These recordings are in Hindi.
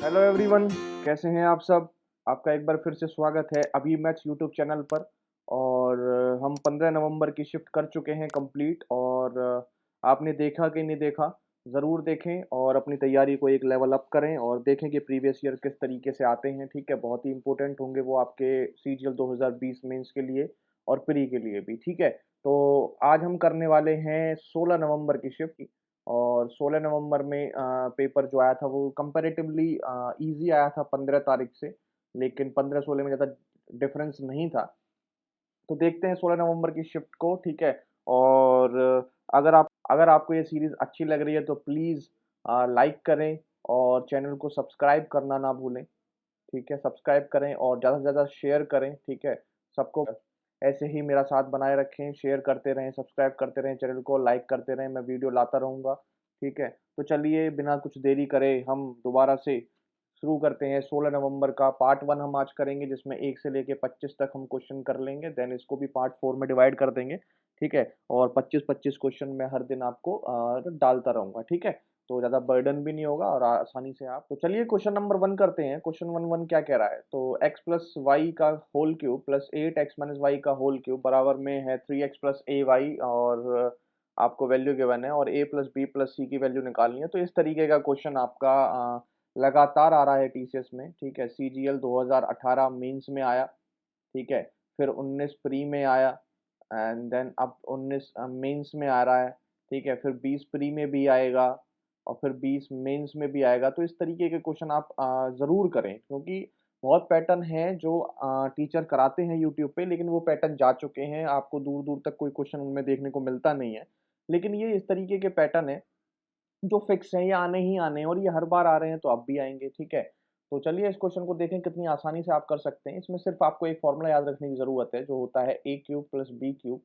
हेलो एवरीवन, कैसे हैं आप सब। आपका एक बार फिर से स्वागत है अभी मैथ्स यूट्यूब चैनल पर। और हम 15 नवंबर की शिफ्ट कर चुके हैं कंप्लीट। और आपने देखा कि नहीं देखा, ज़रूर देखें और अपनी तैयारी को एक लेवल अप करें और देखें कि प्रीवियस ईयर किस तरीके से आते हैं। ठीक है, बहुत ही इंपॉर्टेंट होंगे वो आपके सीजीएल 2020 मेंस के लिए और प्री के लिए भी। ठीक है, तो आज हम करने वाले हैं 16 नवंबर की शिफ्ट। और 16 नवंबर में पेपर जो आया था वो कंपैरेटिवली ईज़ी आया था 15 तारीख से, लेकिन 15-16 में ज़्यादा डिफरेंस नहीं था। तो देखते हैं 16 नवंबर की शिफ्ट को। ठीक है, और अगर आपको ये सीरीज़ अच्छी लग रही है तो प्लीज़ लाइक करें और चैनल को सब्सक्राइब करना ना भूलें। ठीक है, सब्सक्राइब करें और ज़्यादा से ज़्यादा शेयर करें। ठीक है, सबको ऐसे ही मेरा साथ बनाए रखें, शेयर करते रहें, सब्सक्राइब करते रहें चैनल को, लाइक करते रहें, मैं वीडियो लाता रहूँगा। ठीक है, तो चलिए बिना कुछ देरी करे हम दोबारा से शुरू करते हैं। 16 नवंबर का पार्ट 1 हम आज करेंगे, जिसमें 1 से लेके 25 तक हम क्वेश्चन कर लेंगे, देन इसको भी पार्ट 4 में डिवाइड कर देंगे। ठीक है, और 25-25 क्वेश्चन मैं हर दिन आपको डालता रहूँगा। ठीक है, तो ज़्यादा बर्डन भी नहीं होगा और आसानी से आप। तो चलिए क्वेश्चन नंबर 1 करते हैं। क्वेश्चन 1 क्या कह रहा है, तो x प्लस वाई का whole cube plus 8x minus y का होल क्यूब बराबर में है 3x प्लस ए वाई। और आपको वैल्यू गिवन है और a प्लस बी प्लस सी की वैल्यू निकालनी है। तो इस तरीके का क्वेश्चन आपका लगातार आ रहा है टीसीएस में। ठीक है, सीजीएल 2018 मेंस में आया। ठीक है, फिर 19 प्री में आया एंड देन अब 19 मेंस में आ रहा है। ठीक है, फिर 20 प्री में भी आएगा और फिर 20 मेंस में भी आएगा। तो इस तरीके के क्वेश्चन आप ज़रूर करें, क्योंकि बहुत पैटर्न हैं जो टीचर कराते हैं यूट्यूब पे, लेकिन वो पैटर्न जा चुके हैं, आपको दूर दूर तक कोई क्वेश्चन उनमें देखने को मिलता नहीं है। लेकिन ये इस तरीके के पैटर्न है जो फिक्स हैं, ये आने ही आने हैं और ये हर बार आ रहे हैं तो अब भी आएंगे। ठीक है, तो चलिए इस क्वेश्चन को देखें कितनी आसानी से आप कर सकते हैं। इसमें सिर्फ आपको एक फॉर्मूला याद रखने की ज़रूरत है, जो होता है ए क्यूब प्लस बी क्यूब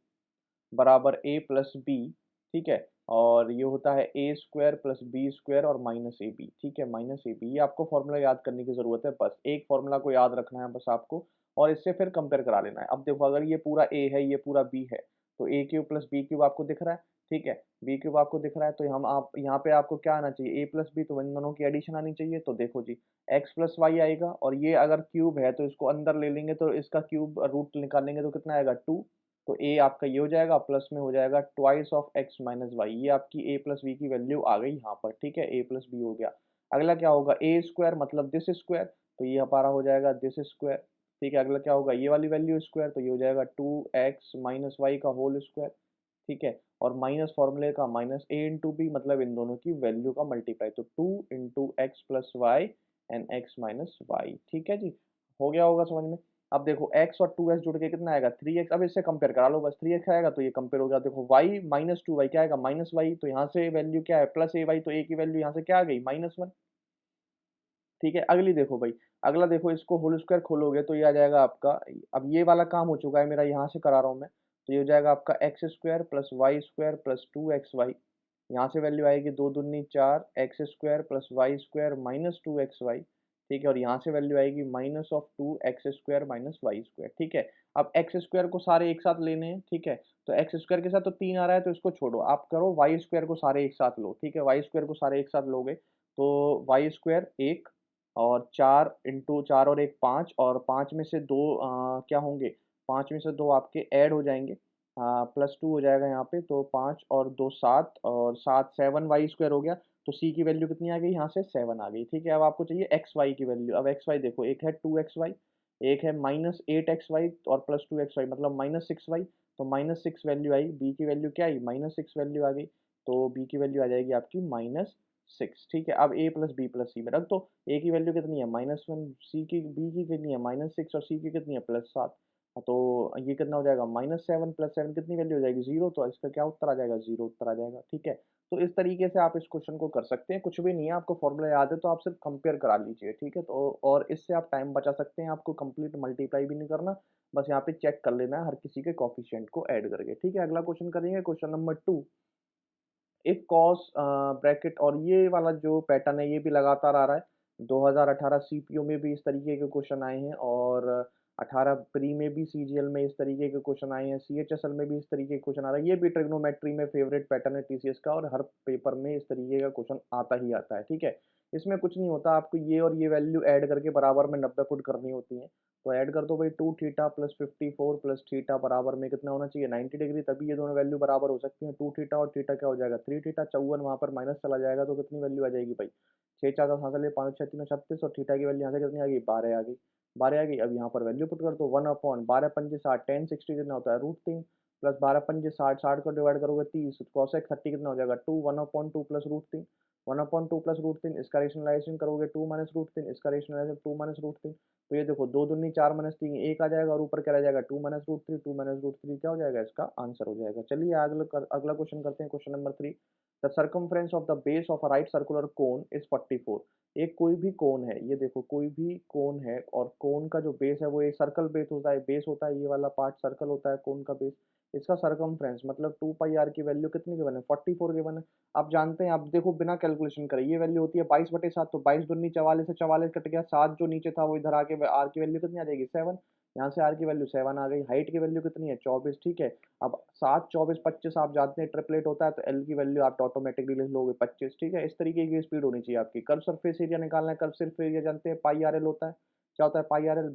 बराबर ए प्लस बी। ठीक है, और ये होता है ए स्क्वायर प्लस बी स्क्वायर और माइनस ए बी। ठीक है, माइनस ए बी, ये आपको फॉर्मूला याद करने की ज़रूरत है, बस एक फॉर्मूला को याद रखना है बस आपको, और इससे फिर कंपेयर करा लेना है। अब देखो, अगर ये पूरा ए है, ये पूरा बी है, तो ए क्यूब प्लस बी क्यूब आपको दिख रहा है। ठीक है, बी क्यूब आपको दिख रहा है, तो हम आप यहाँ पे आपको क्या आना चाहिए, ए प्लस बी, तो इन दोनों की एडिशन आनी चाहिए। तो देखो जी, एक्स प्लस वाई आएगा और ये अगर क्यूब है तो इसको अंदर ले लेंगे, तो इसका क्यूब रूट निकालेंगे तो कितना आएगा, 2। तो ए आपका ये हो जाएगा, प्लस में हो जाएगा twice of x minus y. ये आपकी ए प्लस बी की वैल्यू आ गई यहाँ पर। ठीक है, ए प्लस बी हो गया। अगला क्या होगा, ए स्क्वायर मतलब दिस स्क्वायर, तो ये हमारा हो जाएगा दिस स्क्वायर। ठीक है, अगला क्या होगा, ये वाली वैल्यू स्क्वायर, तो ये हो जाएगा 2x माइनस वाई का होल स्क्वायर। ठीक है, और माइनस फॉर्मूले का माइनस ए इंटू बी, मतलब इन दोनों की वैल्यू का मल्टीप्लाई, तो 2 into x plus y and x minus y. ठीक है जी, हो गया होगा समझ में। अब देखो x और 2x जुड़ के कितना आएगा, 3x। अब इससे कंपेयर करा लो, बस 3x आएगा तो ये कंपेयर हो गया। देखो y माइनस 2y क्या आएगा, माइनस वाई, तो यहाँ से वैल्यू क्या है, प्लस ए वाई, तो a की वैल्यू यहाँ से क्या आ गई, -1। ठीक है, अगली देखो भाई, अगला देखो, इसको होल स्क्वायर खोलोगे तो ये आ जाएगा आपका। अब ये वाला काम हो चुका है मेरा, यहाँ से करा रहा हूँ मैं, तो ये हो जाएगा आपका x square plus y square plus 2xy। यहाँ से वैल्यू आएगी 2 दूनी 4, x square plus y square minus 2xy। ठीक है, और यहाँ से वैल्यू आएगी minus of 2x square minus y square. ठीक है, अब एक्स स्क्वायर को सारे एक साथ लेने हैं। ठीक है, तो एक्स स्क्वायर के साथ तो 3 आ रहा है, तो इसको छोड़ो, आप करो वाई स्क्वायर को सारे एक साथ लो। ठीक है, वाई स्क्वायर को सारे एक साथ लोगे तो वाई स्क्वायर 1 और 4 इंटू 4 और 1 5, और 5 में से 2 क्या होंगे, 5 में से 2 आपके ऐड हो जाएंगे, प्लस 2 हो जाएगा यहाँ पे, तो 5 और 2 7, और 7 7 वाई स्क्वायर हो गया। तो सी की वैल्यू कितनी आ गई, यहाँ से 7 आ गई। ठीक है, अब आपको चाहिए एक्स वाई की वैल्यू। अब एक्स वाई देखो, एक है 2xy, एक है -8xy और प्लस 2xy, मतलब -6y। तो -6 वैल्यू आई, बी की वैल्यू क्या आई, -6 वैल्यू आ गई। तो बी की वैल्यू आ जाएगी आपकी -6। ठीक है, अब ए प्लस बी प्लस सी में रख दो। ए की वैल्यू कितनी है, -1, सी की बी की कितनी है, -6, और सी की कितनी है, +7। तो ये कितना हो जाएगा, -7 + 7 कितनी वैल्यू हो जाएगी, 0। तो इसका क्या उत्तर आ जाएगा, 0 उत्तर आ जाएगा। ठीक है, तो इस तरीके से आप इस क्वेश्चन को कर सकते हैं, कुछ भी नहीं है, आपको फॉर्मूला याद है तो आप सिर्फ कंपेयर करा लीजिए। ठीक है, तो और इससे आप टाइम बचा सकते हैं, आपको कंप्लीट मल्टीप्लाई भी नहीं करना, बस यहाँ पे चेक कर लेना है हर किसी के कोफिशिएंट को ऐड करके। ठीक है, अगला क्वेश्चन करेंगे, question number 2। If cos bracket, और ये वाला जो पैटर्न है ये भी लगातार आ रहा है, 2018 सीपीओ में भी इस तरीके के क्वेश्चन आए हैं। और 18 प्री में भी सीजीएल में इस तरीके के क्वेश्चन आए हैं, सीएचएसएल में भी इस तरीके के क्वेश्चन आ रहा है। ये भी ट्रिग्नोमेट्री में फेवरेट पैटर्न है टीसीएस का, और हर पेपर में इस तरीके का क्वेश्चन आता ही आता है, ठीक है। इसमें कुछ नहीं होता, आपको ये और ये वैल्यू ऐड करके बराबर में 90 पुट करनी होती है। तो ऐड कर दो भाई, 2 थीटा प्लस 54 प्लस थीटा बराबर में कितना होना चाहिए, 90 डिग्री, तभी ये दोनों वैल्यू बराबर हो सकती हैं। 2 थीटा और थीटा क्या हो जाएगा, 3 थीटा, 54 वहाँ पर माइनस चला जाएगा तो कितनी वैल्यू आ जाएगी भाई, 6 4 10 यहाँ से ले 5 6 3 36, और थीटा की वैल्यू यहाँ से कितनी आ गई, 12 आ गई। 12 आ गई। अब यहाँ पर वैल्यू पुट कर दो, 1 अपॉन 12 पंजे 60, 10 60 कितना होता है, √3 प्लस 12 पंजे 60, 60 को डिवाइड करोगे 30, कॉसेक 30 कितना हो जाएगा, 2, 1 अपॉन 2 प्लस √3, 1 अपॉन 2 प्लस √3, इसका रेशनलाइजेशन करोगे 2 माइनस √3, इसका रेशनलाइजेशन 2 माइनस √3। तो ये देखो 2 दूनी 4 माइनस 3 1 आ जाएगा, और ऊपर क्या रह जाएगा, 2 माइनस √3, 2 माइनस √3 क्या हो जाएगा, इसका आंसर हो जाएगा। चलिए अगला क्वेश्चन करते हैं, question number 3। The circumference of the base of a right circular cone is 44। एक कोई भी कोन है, ये देखो कोई भी कोन है, और कोन का जो बेस है वो एक सर्कल बेस होता है, ये वाला पार्ट सर्कल होता है कोन का बेस। इसका सर्कमफ्रेंस मतलब 2 पाई आर की वैल्यू कितनी गिवन है, 44 गिवन है। आप जानते हैं, आप देखो बिना कैलकुलेशन करे ये वैल्यू होती है 22/7, तो 22 दूनी 44 से 44 कट गया, 7 जो नीचे था वो इधर आके आर की वैल्यू कितनी आ जाएगी, 7। यहाँ से आर की वैल्यू 7 आ गई। हाइट की वैल्यू कितनी है, 24, ठीक है। अब 7 24 25 आप जानते हैं ट्रिपलेट होता है, तो एल की वैल्यू आप ऑटोमेटिकली लिख लोगे 25, ठीक है। इस तरीके की स्पीड होनी चाहिए आपकी। कर्व सरफेस एरिया निकालना है, कर्व सरफेस एरिया जानते हैं पाई आर एल होता है। क्या होता है पाई आर एल,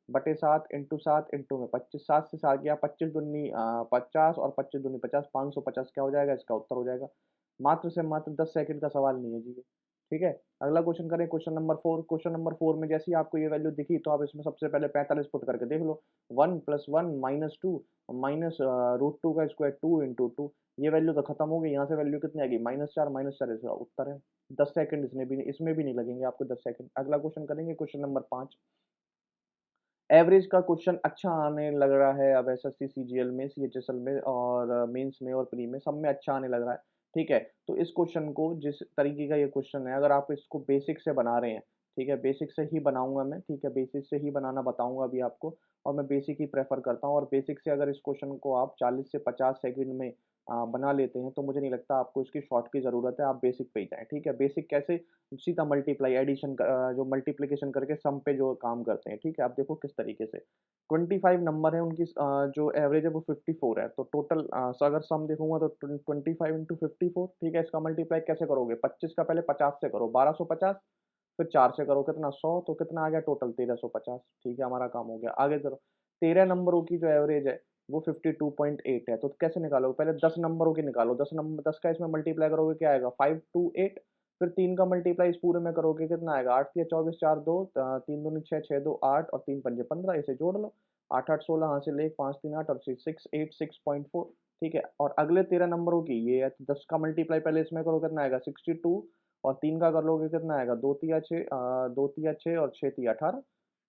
22/7 इंटू 7 इंटू में 25, 7 से 7 गया, 25 दूनी 50, और 25 दूनी 50, 550 क्या हो जाएगा, इसका उत्तर हो जाएगा। मात्र से मात्र 10 सेकंड का सवाल नहीं है जी ये, ठीक है। अगला क्वेश्चन करें, क्वेश्चन नंबर 4। क्वेश्चन नंबर 4 में जैसे ही आपको ये वैल्यू दिखी, तो आप इसमें सबसे पहले 45 पुट करके देख लो। 1 प्लस 1 माइनस 2 माइनस √2 का स्क्वायर 2 इंटू 2, ये वैल्यू तो खत्म हो गई। यहाँ से वैल्यू कितनी आएगी, -4 इसका उत्तर है। 10 सेकंड इसमें भी नहीं लगेंगे आपको 10 सेकंड। अगला क्वेश्चन करेंगे, क्वेश्चन नंबर 5। एवरेज का क्वेश्चन अच्छा आने लग रहा है अब एसएससी सीजीएल में, सीएचएसएल में, और मेंस में और प्री में, सब में अच्छा आने लग रहा है, ठीक है। तो इस क्वेश्चन को, जिस तरीके का ये क्वेश्चन है, अगर आप इसको बेसिक से बना रहे हैं, ठीक है, बेसिक से ही बनाऊंगा मैं, ठीक है, बेसिक से ही बनाना बताऊंगा अभी आपको, और मैं बेसिक ही प्रेफर करता हूँ। और बेसिक से अगर इस क्वेश्चन को आप 40 से 50 सेकंड में बना लेते हैं, तो मुझे नहीं लगता आपको इसकी शॉर्ट की ज़रूरत है, आप बेसिक पे ही जाएँ, ठीक है। बेसिक कैसे, सीधा मल्टीप्लाई एडिशन जो मल्टीप्लिकेशन करके सम पे जो काम करते हैं, ठीक है। आप देखो किस तरीके से 25 नंबर है उनकी, जो एवरेज है वो 54 है, तो टोटल अगर सम देखूंगा तो 25 इंटू 54, ठीक है। इसका मल्टीप्लाई कैसे करोगे, 25 का पहले 50 से करो, 1250, फिर 4 से करो कितना 100, तो कितना आ गया टोटल 1350, ठीक है। हमारा काम हो गया। आगे करो, 13 नंबरों की जो एवरेज है वो 52.8 है, तो कैसे निकालोगे, पहले 10 नंबरों की निकालो, 10 का इसमें मल्टीप्लाई करोगे क्या आएगा, 528, फिर 3 का मल्टीप्लाई इस पूरे में करोगे कितना आएगा, 8 या 24 4 2 3 दूनी 6 6 2 8 और 3 पंजे 15, इसे जोड़ लो, 8 8 16, यहाँ से ले 5 3 8 और 6 8 6.4, ठीक है। और अगले 13 नंबरों की ये है, तो 10 का मल्टीप्लाई पहले इसमें करो कितना आएगा 62, और 3 का कर लोगे कितना आएगा 2 तिया 6 2 तिया 6 और 6 तिया 18,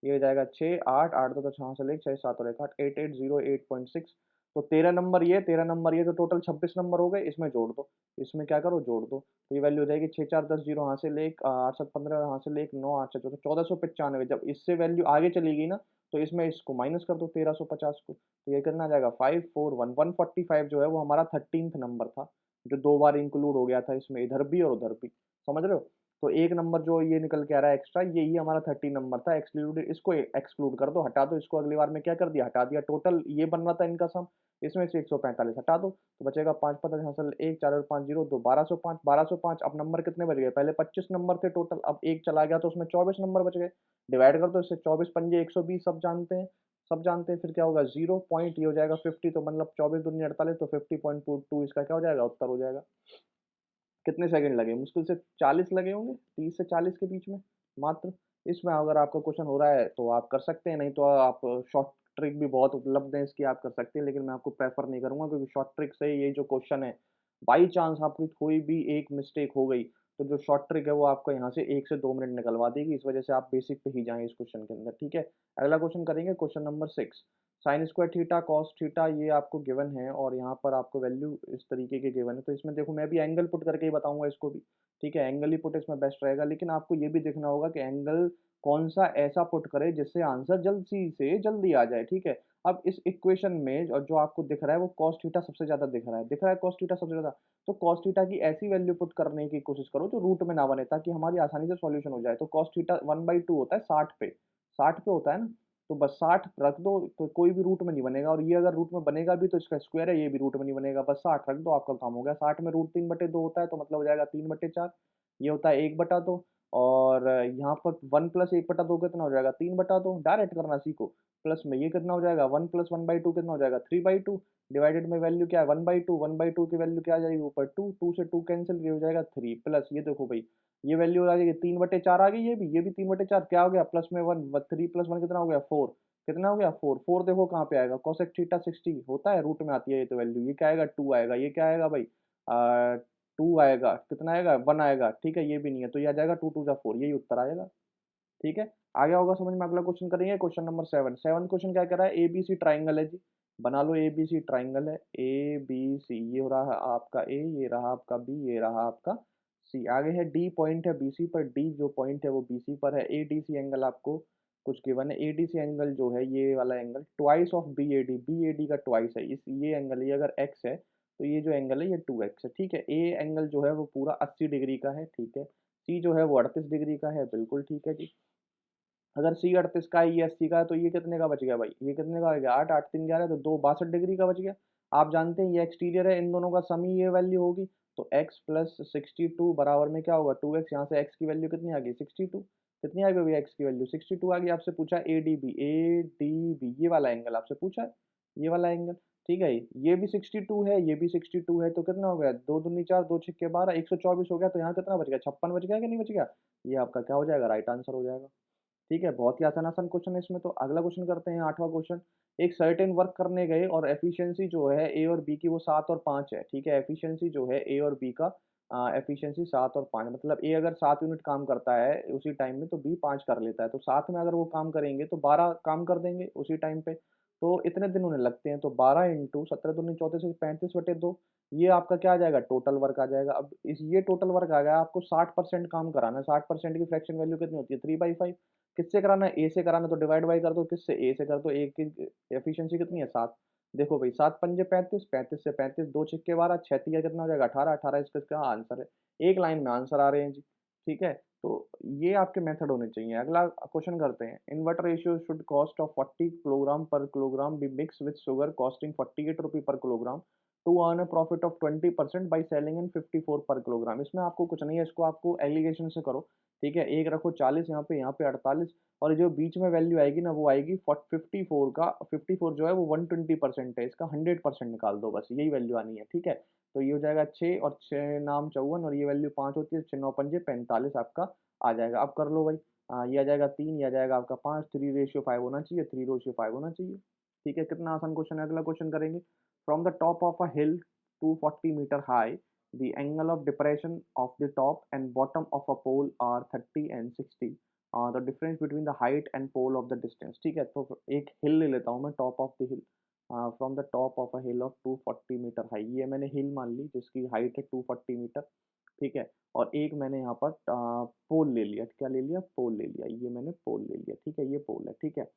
ये हो जाएगा 6 8 8 2 तो 6 से ले 6 7 और 1 8 8 8 0 8.6। तो 13 नंबर ये, 13 नंबर ये, तो टोटल 26 नंबर हो गए, इसमें जोड़ दो, इसमें क्या करो जोड़ दो, तो ये वैल्यू हो जाएगी 6 4 10 0, यहाँ से ले 8 7 15, यहाँ से ले 9 8 6 1495। जब इससे वैल्यू आगे चली गई ना, तो इसमें इसको माइनस कर दो 1350 को, तो ये कितना आ जाएगा 541 145 जो है वो हमारा 13th नंबर था, जो 2 बार इंक्लूड हो गया था इसमें, इधर भी और उधर भी, समझ रहे हो। तो एक नंबर जो ये निकल के आ रहा है एक्स्ट्रा, यही हमारा 30 नंबर था। एक्सक्लूड, इसको एक्सक्लूड कर दो, हटा दो इसको, अगली बार में क्या कर दिया, हटा दिया। टोटल ये बन रहा था इनका सम, इसमें से 145 हटा दो, तो बचेगा 5 पता हासिल 1 4 और 5 0 2 1205 1205। अब नंबर कितने बच गए, पहले 25 नंबर थे टोटल, अब एक चला गया तो उसमें 24 नंबर बच गए। डिवाइड कर दो इससे, 24 पंजे 120, सब जानते हैं, सब जानते हैं। फिर क्या होगा 0 पॉइंट, ये हो जाएगा 50, तो मतलब 24 दूनी 48, तो 50.22 इसका क्या हो जाएगा, उत्तर हो जाएगा। कितने सेकंड लगे, मुश्किल से 40 लगे होंगे, 30 से 40 के बीच में मात्र। इसमें अगर आपका क्वेश्चन हो रहा है तो आप कर सकते हैं, नहीं तो आप शॉर्ट ट्रिक भी बहुत उपलब्ध है इसकी, आप कर सकते हैं, लेकिन मैं आपको प्रेफर नहीं करूंगा, क्योंकि शॉर्ट ट्रिक से ये जो क्वेश्चन है, बाई चांस आपकी कोई भी एक मिस्टेक हो गई, तो जो शॉर्ट ट्रिक है वो आपको यहाँ से 1 से 2 मिनट निकलवा देगी। इस वजह से आप बेसिक पे ही जाएं इस क्वेश्चन के अंदर, ठीक है। अगला क्वेश्चन करेंगे, question number 6। Sine square theta cos theta ये आपको गिवन है, और यहाँ पर आपको वैल्यू इस तरीके के गिवन है, तो इसमें देखो मैं भी एंगल पुट करके ही बताऊंगा इसको भी, ठीक है। एंगल ही पुट इसमें बेस्ट रहेगा, लेकिन आपको ये भी देखना होगा कि एंगल कौन सा ऐसा पुट करे जिससे आंसर जल्दी से जल्दी आ जाए, ठीक है। अब इस इक्वेशन में जो आपको दिख रहा है वो कॉस थीटा सबसे ज्यादा दिख रहा है कॉस थीटा सबसे ज्यादा, तो कॉस थीटा की ऐसी वैल्यू पुट करने की कोशिश करो जो रूट में ना बने, ताकि हमारी आसानी से सॉल्यूशन हो जाए। तो कॉस थीटा 1/2 होता है 60 पे, 60 पे होता है ना, तो बस 60 रख दो, तो कोई भी रूट में नहीं बनेगा, और ये अगर रूट में बनेगा भी तो इसका स्क्वायर है, ये भी रूट में नहीं बनेगा, बस 60 रख दो, आपका काम हो गया। 60 में रूट 3/2 होता है, तो मतलब हो जाएगा 3/4, ये होता है 1/2, और यहाँ पर 1 प्लस 1/2 कितना हो जाएगा, 3/2, डायरेक्ट करना सीखो। प्लस में ये कितना हो जाएगा, 1 प्लस 1/2 कितना हो जाएगा, 3/2, डिवाइडेड में वैल्यू क्या है, 1/2, 1/2 की वैल्यू क्या आ जाएगी ऊपर, 2, 2 से 2 कैंसिल, ये हो जाएगा 3, प्लस ये देखो भाई, ये वैल्यू आ जाएगी 3/4 आ गई, ये भी 3/4, क्या हो गया, प्लस में 1, 3 प्लस 1 कितना हो गया, 4, कितना हो गया, 4, 4 देखो कहाँ पे आएगा, कोसेक थीटा 60 होता है, रूट में आती है ये तो वैल्यू, ये क्या आएगा, 2 आएगा, ये क्या आएगा भाई, 2 आएगा, कितना आएगा, 1 आएगा, ठीक है, ये भी नहीं है, तो ये आ जाएगा 2 2 जा 4, यही उत्तर आएगा। ठीक है, आ गया होगा समझ में। अगला क्वेश्चन करेंगे, क्वेश्चन नंबर 7। सेवंथ क्वेश्चन क्या कह रहा है, एबीसी ट्राइंगल है जी, बना लो, एबीसी ट्राइंगल है, ए बी सी, ये हो रहा है आपका ए, ये रहा आपका बी, ये रहा आपका सी, आगे है डी पॉइंट है बीसी पर, डी जो पॉइंट है वो बीसी पर है, एडीसी एंगल आपको कुछ गिवन है, एडीसी एंगल जो है ये वाला angle twice of BOD, BOD का ट्वाइस है, इस ये एंगल, ये अगर एक्स है तो ये जो एंगल है ये 2x है, ठीक है, ए एंगल जो है वो पूरा 80 डिग्री का है, ठीक है, सी जो है वो 38 डिग्री का है, बिल्कुल ठीक है जी। अगर सी 38 का है, ये 80 का है, तो ये कितने का बच गया भाई, ये कितने का हो गया, 8, 8 3 11, तो 2 62 डिग्री का बच गया। आप जानते हैं ये एक्सटीरियर है, इन दोनों का सम ही ये वैल्यू होगी, तो x प्लस 62 बराबर में क्या होगा, 2x, यहाँ से x की वैल्यू कितनी आ गई, 62, कितनी आ गई भैया x की वैल्यू, 62 आ गई। आपसे पूछा a d b, a d b ये वाला एंगल आपसे पूछा है, ये वाला एंगल, ठीक है, ये भी 62 है, ये भी 62 है, तो कितना हो गया, 2 दूनी 4, 2 छक्के 12, 124 हो गया, तो यहाँ कितना बच गया, 56 बच गया कि नहीं बच गया, ये आपका क्या हो जाएगा, राइट आंसर हो जाएगा। ठीक है, बहुत ही आसान आसान क्वेश्चन है इसमें। तो अगला क्वेश्चन करते हैं, 8वां क्वेश्चन। एक सर्टेन वर्क करने गए और एफिशिएंसी जो है ए और बी की वो 7 और 5 है, ठीक है, एफिशिएंसी जो है ए और बी का एफिशिएंसी 7 और 5, मतलब ए अगर 7 यूनिट काम करता है उसी टाइम में, तो बी 5 कर लेता है, तो साथ में अगर वो काम करेंगे तो 12 काम कर देंगे उसी टाइम पे, तो इतने दिन उन्हें लगते हैं, तो 12 इंटू 17 दूनी 34 से 35/2, ये आपका क्या आ जाएगा, टोटल वर्क आ जाएगा। अब इस ये टोटल वर्क आ गया, आपको 60% काम कराना है, 60% की फ्रैक्शन वैल्यू कितनी होती है, 3/5, किससे कराना है, ए से कराना है, तो डिवाइड बाई कर दो, किससे, ए से कर दो, ए की एफिशिएंसी कितनी है, 7, देखो भाई 7 पंजे 35, 35 से 35, 2 छिक्के 12, 6 तिया कितना हो जाएगा, 18, 18 इसका आंसर है, एक लाइन में आंसर आ रहे हैं जी। ठीक है, तो ये आपके मेथड होने चाहिए। अगला क्वेश्चन करते हैं, in what ratio should cost of 40 kilogram per kilogram B mix with sugar costing 48 rupee per kilogram to earn a profit of 20% by selling in 54 per kilogram. इसमें आपको कुछ नहीं है, इसको आपको एलिगेशन से करो, ठीक है, एक रखो 40 यहाँ पे 48, और जो बीच में वैल्यू आएगी ना वो आएगी 54 का, 54 जो है वो 120% है, इसका 100% निकाल दो, बस यही वैल्यू आनी है, ठीक है। तो ये हो जाएगा 6 और 6 नाम 54, और ये वैल्यू 5 होती है, 6 9 पंजे 45 आपका आ जाएगा। अब कर लो भाई, ये आ जाएगा 3, ये आ जाएगा आपका 5, 3:5 होना चाहिए, 3:5 होना चाहिए। ठीक है, कितना आसान क्वेश्चन है। अगला क्वेश्चन करेंगे, from the top of a hill 240 metre high, the angle of depression of the top and bottom of a pole are 30 and 60, the difference between the height and pole of the distance। ठीक है, तो एक हिल ले लेता हूँ मैं, top of the hill, from the top of a hill of 240 metre high, ये मैंने हिल मान ली जिसकी हाइट है 240 मीटर, ठीक है, और एक मैंने यहाँ पर पोल ले लिया, क्या ले लिया, पोल ले लिया, ये मैंने पोल ले लिया, ठीक है, ये पोल है, ठीक है,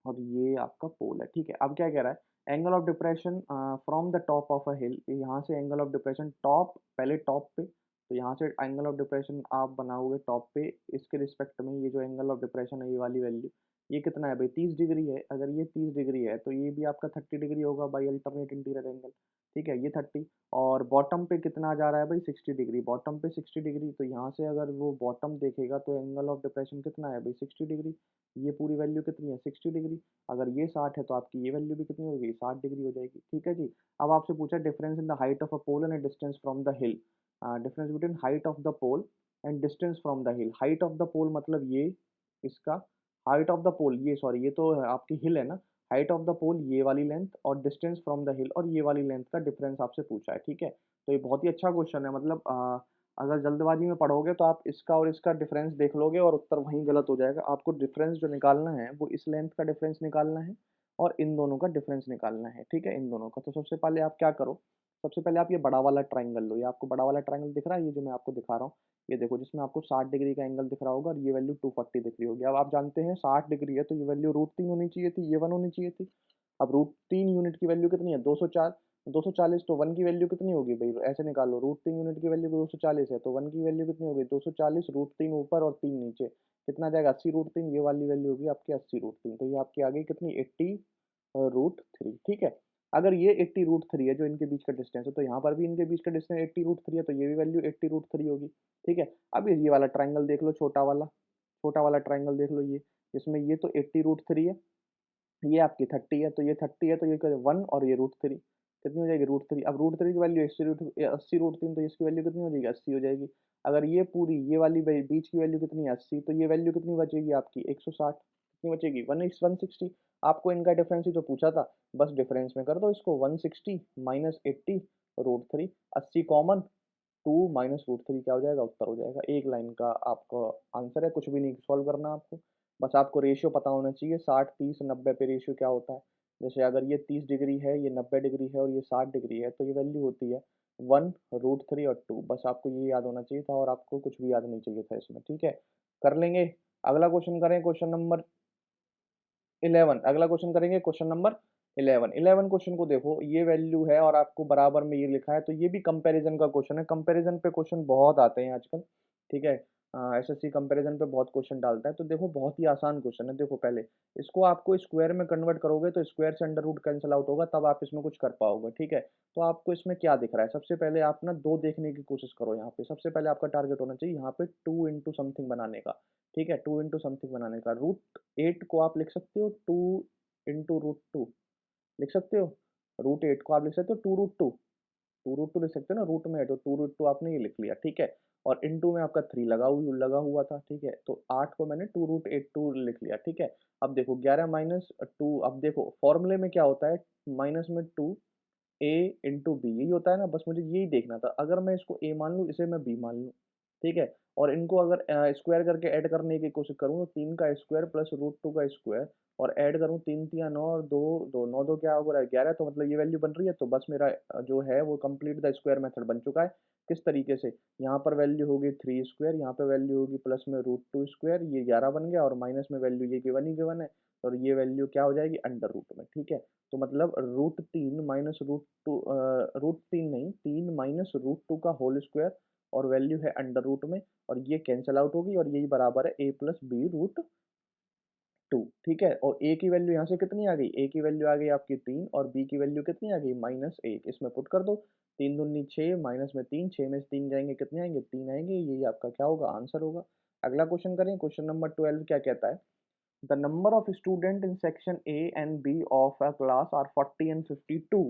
और ये आपका पोल है, ठीक है। अब क्या कह रहा है, angle of depression from the top of a hill, यहाँ से एंगल ऑफ डिप्रेशन टॉप, पहले टॉप पे, तो यहाँ से एंगल ऑफ डिप्रेशन आप बनाओगे टॉप पे, इसके रिस्पेक्ट में ये जो एंगल ऑफ डिप्रेशन है ये वाली वैल्यू, ये कितना है भाई, 30 डिग्री है, अगर ये 30 डिग्री है तो ये भी आपका 30 डिग्री होगा बाई अल्टरनेट इंटीरियर एंगल, ठीक है, ये 30, और बॉटम पे कितना जा रहा है भाई, 60 डिग्री, बॉटम पे 60 डिग्री, तो यहाँ से अगर वो बॉटम देखेगा तो एंगल ऑफ डिप्रेशन कितना है भाई, 60 डिग्री, ये पूरी वैल्यू कितनी है, 60 डिग्री, अगर ये 60 है तो आपकी ये वैल्यू भी कितनी होगी, 60 डिग्री हो जाएगी, ठीक है जी। अब आपसे पूछा difference in the height of a pole and distance from the hill, difference between height of the pole and distance from the hill, height of the pole मतलब ये, इसका हाइट ऑफ द पोल, ये सॉरी ये तो आपकी हिल है ना, हाइट ऑफ द पोल ये वाली लेंथ, और डिस्टेंस फ्रॉम द हिल और ये वाली लेंथ का डिफरेंस आपसे पूछा है, ठीक है। तो ये बहुत ही अच्छा क्वेश्चन है, मतलब अगर जल्दबाजी में पढ़ोगे तो आप इसका और इसका डिफरेंस देख लोगे और उत्तर वहीं गलत हो जाएगा। आपको डिफरेंस जो निकालना है वो इस लेंथ का डिफरेंस निकालना है और इन दोनों का डिफरेंस निकालना है, ठीक है, इन दोनों का। तो सबसे पहले आप क्या करो, सबसे पहले आप ये बड़ा वाला ट्राइंगल लो, ये आपको बड़ा वाला ट्राइंगल दिख रहा है, ये जो मैं आपको दिखा रहा हूँ, ये देखो, जिसमें आपको 60 डिग्री का एंगल दिख रहा होगा और ये वैल्यू 240 दिख रही होगी। अब आप जानते हैं 60 डिग्री है तो ये वैल्यू √3 होनी चाहिए थी, ये 1 होनी चाहिए थी। अब √3 यूनिट की वैल्यू कितनी है, 204, 240, तो 1 की वैल्यू कितनी होगी भाई, ऐसे निकालो, √3 यूनिट की वैल्यू 240 है, तो 1 की वैल्यू कितनी होगी, 240 √3 ऊपर और 3 नीचे, कितना आ जाएगा, 80 √3, ये वाली वैल्यू होगी आपकी 80 √3, तो ये आपकी आ गई कितनी, 80 √3, ठीक है। अगर ये 80 √3 है जो इनके बीच का डिस्टेंस है, तो यहाँ पर भी इनके बीच का डिस्टेंस 80 √3 है, तो ये भी वैल्यू 80 √3 होगी, ठीक है। अब ये वाला ट्राइंगल देख लो, छोटा वाला ट्राइंगल देख लो, ये जिसमें ये तो 80 √3 है, ये आपकी 30 है, तो ये 30 है, तो ये 1 और ये √3, कितनी हो जाएगी, √3। अब √3 की वैल्यू 80 √3, तो इसकी वैल्यू कितनी हो जाएगी, 80 हो जाएगी। अगर ये पूरी ये वाली बीच की वैल्यू कितनी है, 80, तो ये वैल्यू कितनी बचेगी आपकी, 160, कितनी बचेगी, 160। आपको इनका डिफरेंस ही तो पूछा था, बस डिफरेंस में कर दो इसको, 160 माइनस 80 √3, 80 कॉमन, 2 माइनस √3 क्या हो जाएगा, उत्तर हो जाएगा। एक लाइन का आपका आंसर है, कुछ भी नहीं सॉल्व करना आपको, बस आपको रेशियो पता होना चाहिए, 60 30 90 पे रेशियो क्या होता है। जैसे अगर ये 30 डिग्री है, ये 90 डिग्री है और ये 60 डिग्री है, तो ये वैल्यू होती है 1 √3 और 2, बस आपको ये याद होना चाहिए था और आपको कुछ भी याद नहीं चाहिए था इसमें, ठीक है। कर लेंगे, अगला क्वेश्चन करें, क्वेश्चन नंबर 11, अगला क्वेश्चन करेंगे, क्वेश्चन नंबर 11। 11 क्वेश्चन को देखो, ये वैल्यू है और आपको बराबर में ये लिखा है, तो ये भी कंपैरिजन का क्वेश्चन है, कंपैरिजन पे क्वेश्चन बहुत आते हैं आजकल, ठीक है। एसएससी कंपैरिजन पे बहुत क्वेश्चन डालता है, तो देखो बहुत ही आसान क्वेश्चन है। देखो पहले इसको आपको स्क्वायर में कन्वर्ट करोगे, तो स्क्वायर से अंडर रूट कैंसिल आउट होगा, तब आप इसमें कुछ कर पाओगे, ठीक है। तो आपको इसमें क्या दिख रहा है, सबसे पहले आप ना दो देखने की कोशिश करो, यहाँ पे सबसे पहले आपका टारगेट होना चाहिए यहाँ पे 2 इंटू समथिंग बनाने का, ठीक है, 2 इंटू समथिंग बनाने का। √8 को आप लिख सकते हो 2 इंटू √2, लिख सकते हो, √8 को आप लिख सकते हो 2 √2, 2 √2 लिख सकते हो ना, रूट में है तो 2 √2 आपने ये लिख लिया, ठीक है। और इंटू में आपका 3 लगा हुआ था, ठीक है, तो 8 को मैंने 2 √8 लिख लिया, ठीक है। अब देखो 11 माइनस 2, अब देखो फॉर्मूले में क्या होता है, माइनस में 2 ए इंटू बी, यही होता है ना, बस मुझे यही देखना था। अगर मैं इसको ए मान लूँ, इसे मैं बी मान लूँ, ठीक है, और इनको अगर स्क्वायर करके ऐड करने की कोशिश करूँ, तो 3 का स्क्वायर प्लस √2 का स्क्वायर, और ऐड करूँ 3 तिया 9 और 2 2 9 2 क्या हो रहा है, 11, तो मतलब ये वैल्यू बन रही है, तो बस मेरा जो है वो कंप्लीट द स्क्वायर मेथड बन चुका है। किस तरीके से, यहाँ पर वैल्यू होगी 3 स्क्वायर, यहाँ पे वैल्यू होगी प्लस में √2 स्क्वायर, ये 11 बन गया, और माइनस में वैल्यू ये गिवन ही गिवन है, और ये वैल्यू क्या हो जाएगी, अंडर रूट में, ठीक है। तो मतलब √3 माइनस √2, √3 नहीं, 3 माइनस √2 का होल स्क्वायर, और वैल्यू है अंडर रूट में, और ये कैंसिल आउट होगी, और यही बराबर है a प्लस बी √2, ठीक है। और a की वैल्यू यहाँ से कितनी आ गई, a की वैल्यू आ गई आपकी 3, और b की वैल्यू कितनी आ गई, -1, इसमें पुट कर दो, 3 दूनी 6, माइनस में 3, 6 में से 3 जाएंगे, कितने आएंगे, 3 आएंगे, यही आपका क्या होगा, आंसर होगा। अगला क्वेश्चन करें, क्वेश्चन नंबर 12 क्या कहता है, the number of student in section A and B of a class are 40 and 52।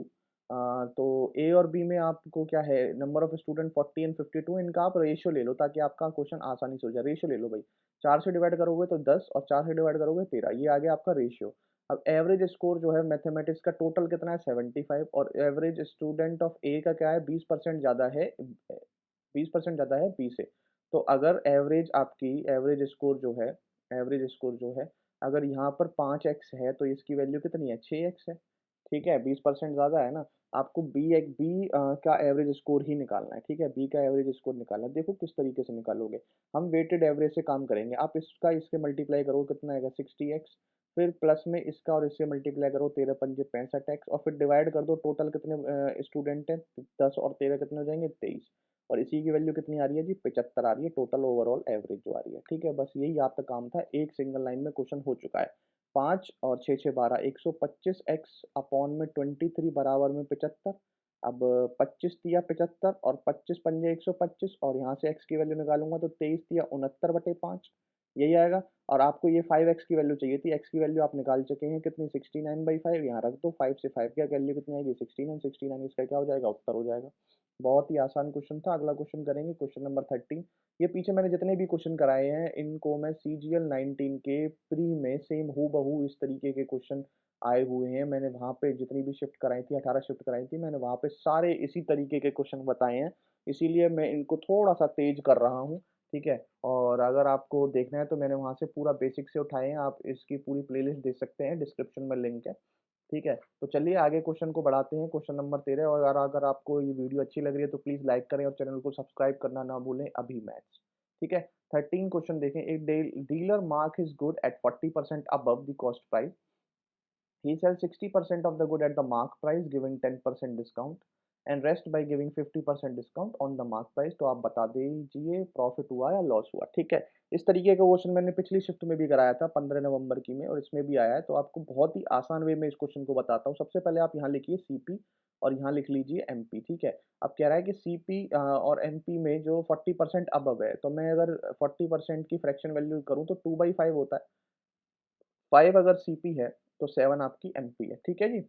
तो ए और बी में आपको क्या है, नंबर ऑफ स्टूडेंट 40 एंड 52, इनका आप रेशियो ले लो ताकि आपका क्वेश्चन आसानी से हो जाए। रेशियो ले लो भाई, 4 से डिवाइड करोगे तो 10, और 4 से डिवाइड करोगे 13, ये आ गया आपका रेशियो। अब एवरेज स्कोर जो है मैथमेटिक्स का टोटल कितना है, 75, और एवरेज स्टूडेंट ऑफ ए का क्या है, 20% ज़्यादा है, 20% ज़्यादा है बी से। तो अगर एवरेज आपकी एवरेज स्कोर जो है, एवरेज स्कोर जो है, अगर यहाँ पर 5x है, तो इसकी वैल्यू कितनी है, 6x है, ठीक है, 20% ज़्यादा है ना। आपको का एवरेज स्कोर ही निकालना है, ठीक है, बी का एवरेज स्कोर निकालना है। देखो किस तरीके से निकालोगे, हम वेटेड एवरेज से काम करेंगे। आप इसका इसके मल्टीप्लाई करो, कितना आएगा, 60x, फिर प्लस में इसका और इससे मल्टीप्लाई करो, 13 पंजे 65x, और फिर डिवाइड कर दो, टोटल कितने स्टूडेंट हैं, 10 और 13 कितने हो जाएंगे, 23, और इसी की वैल्यू कितनी आ रही है जी, 75 आ रही है, टोटल ओवरऑल एवरेज जो आ रही है, ठीक है। बस यही आपका काम था, एक सिंगल लाइन में क्वेश्चन हो चुका है। 5 और 6 6 12, 125 एक्स अपॉन में 23 बराबर में 75। अब 25 तिया 75, और 25 पंजे 125, और यहाँ से एक्स की वैल्यू निकालूंगा तो 23 तिया 69/5, यही आएगा। और आपको ये 5x की वैल्यू चाहिए थी, x की वैल्यू आप निकाल चुके हैं कितनी, 69/5, यहाँ रख दो, 5 से 5 की वैल्यू कितनी आएगी, 69, 69 इसका क्या हो जाएगा, उत्तर हो जाएगा। बहुत ही आसान क्वेश्चन था। अगला क्वेश्चन करेंगे, क्वेश्चन नंबर 13। ये पीछे मैंने जितने भी क्वेश्चन कराए हैं, इनको मैं CGL 19 के प्री में सेम हूबहू बहू इस तरीके के क्वेश्चन आए हुए हैं। मैंने वहाँ पे जितनी भी शिफ्ट कराई थी, 18 शिफ्ट कराई थी, मैंने वहाँ पे सारे इसी तरीके के क्वेश्चन बताए हैं, इसीलिए मैं इनको थोड़ा सा तेज कर रहा हूँ, ठीक है। और अगर आपको देखना है तो मैंने वहाँ से पूरा बेसिक से उठाए हैं, आप इसकी पूरी प्लेलिस्ट देख सकते हैं, डिस्क्रिप्शन में लिंक है, ठीक है। तो चलिए आगे क्वेश्चन को बढ़ाते हैं, क्वेश्चन नंबर 13। और अगर आपको ये वीडियो अच्छी लग रही है तो प्लीज़ लाइक करें और चैनल को सब्सक्राइब करना ना भूलें, अभी मैथ्स, ठीक है। 13 क्वेश्चन देखें, एक dealer mark his good at 40% above the cost price, He sells 60% of the good at the mark price, giving 10% discount and rest by giving 50% discount on the mark price. तो आप बता दीजिए प्रॉफिट हुआ या लॉस हुआ। ठीक है, इस तरीके का क्वेश्चन मैंने पिछली शिफ्ट में भी कराया था 15 नवंबर की में, और इसमें भी आया है। तो आपको बहुत ही आसान वे में इस क्वेश्चन को बताता हूँ। सबसे पहले आप यहाँ लिखिए सीपी और यहाँ लिख लीजिए एमपी। ठीक है, अब कह रहा है कि सीपी और एमपी में जो 40% अबव है, तो मैं अगर 40% की फ्रैक्शन वैल्यू करूँ तो 2/5 होता है। 5 अगर सीपी है तो 7 आपकी एमपी है। ठीक है जी,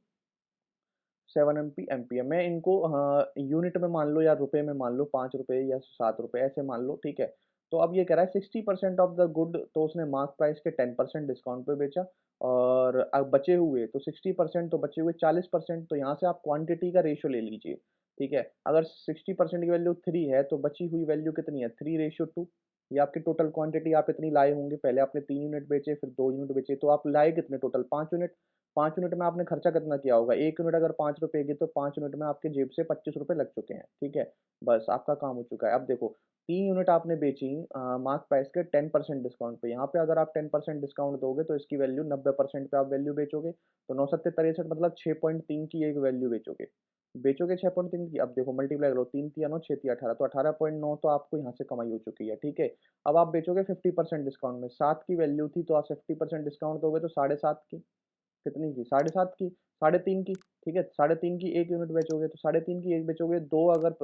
7 एमपी है। मैं इनको यूनिट में मान लो या रुपए में मान लो, 5 रुपए या 7 रुपए ऐसे मान लो। ठीक है, तो अब ये कह रहा है 60% ऑफ द गुड, तो उसने मार्क प्राइस के 10% डिस्काउंट पे बेचा, और अब बचे हुए तो 60%, तो बचे हुए 40%। तो यहाँ से आप क्वांटिटी का रेशियो ले लीजिए। ठीक है, अगर 60% की वैल्यू 3 है तो बची हुई वैल्यू कितनी है, 3:2। ये आपकी टोटल क्वांटिटी आप इतनी लाए होंगे। पहले आपने 3 यूनिट बेचे, फिर 2 यूनिट बेचे, तो आप लाए कितने टोटल, 5 यूनिट। 5 यूनिट में आपने खर्चा कितना किया होगा, 1 यूनिट अगर 5 रुपए की, तो 5 यूनिट में आपके जेब से 25 रुपए लग चुके हैं। ठीक है, बस आपका काम हो चुका है। अब देखो 3 यूनिट आपने बेची मार्क प्राइस के 10% डिस्काउंट पे। यहाँ पे अगर आप 10% डिस्काउंट दोगे तो इसकी वैल्यू 90% पे आप वैल्यू बेचोगे। तो 9 सत्ते 63 मतलब 6.3 की एक वैल्यू बेचोगे। बेचोगे 6.3 की। अब देखो मल्टीप्लाई करो, 3 तिया 9, 6 तिया 18, तो 18.9 तो आपको यहाँ से कमाई हो चुकी है। ठीक है, अब आप बेचोगे 50% डिस्काउंट में। 7 की वैल्यू थी तो आप 50% डिस्काउंट दोगे तो 7.5 की, कितनी की, 7.5 की, 3.5 की। ठीक है, 3.5 की एक यूनिट बेचोगे तो 3.5 की एक बेचोगे, दो अगर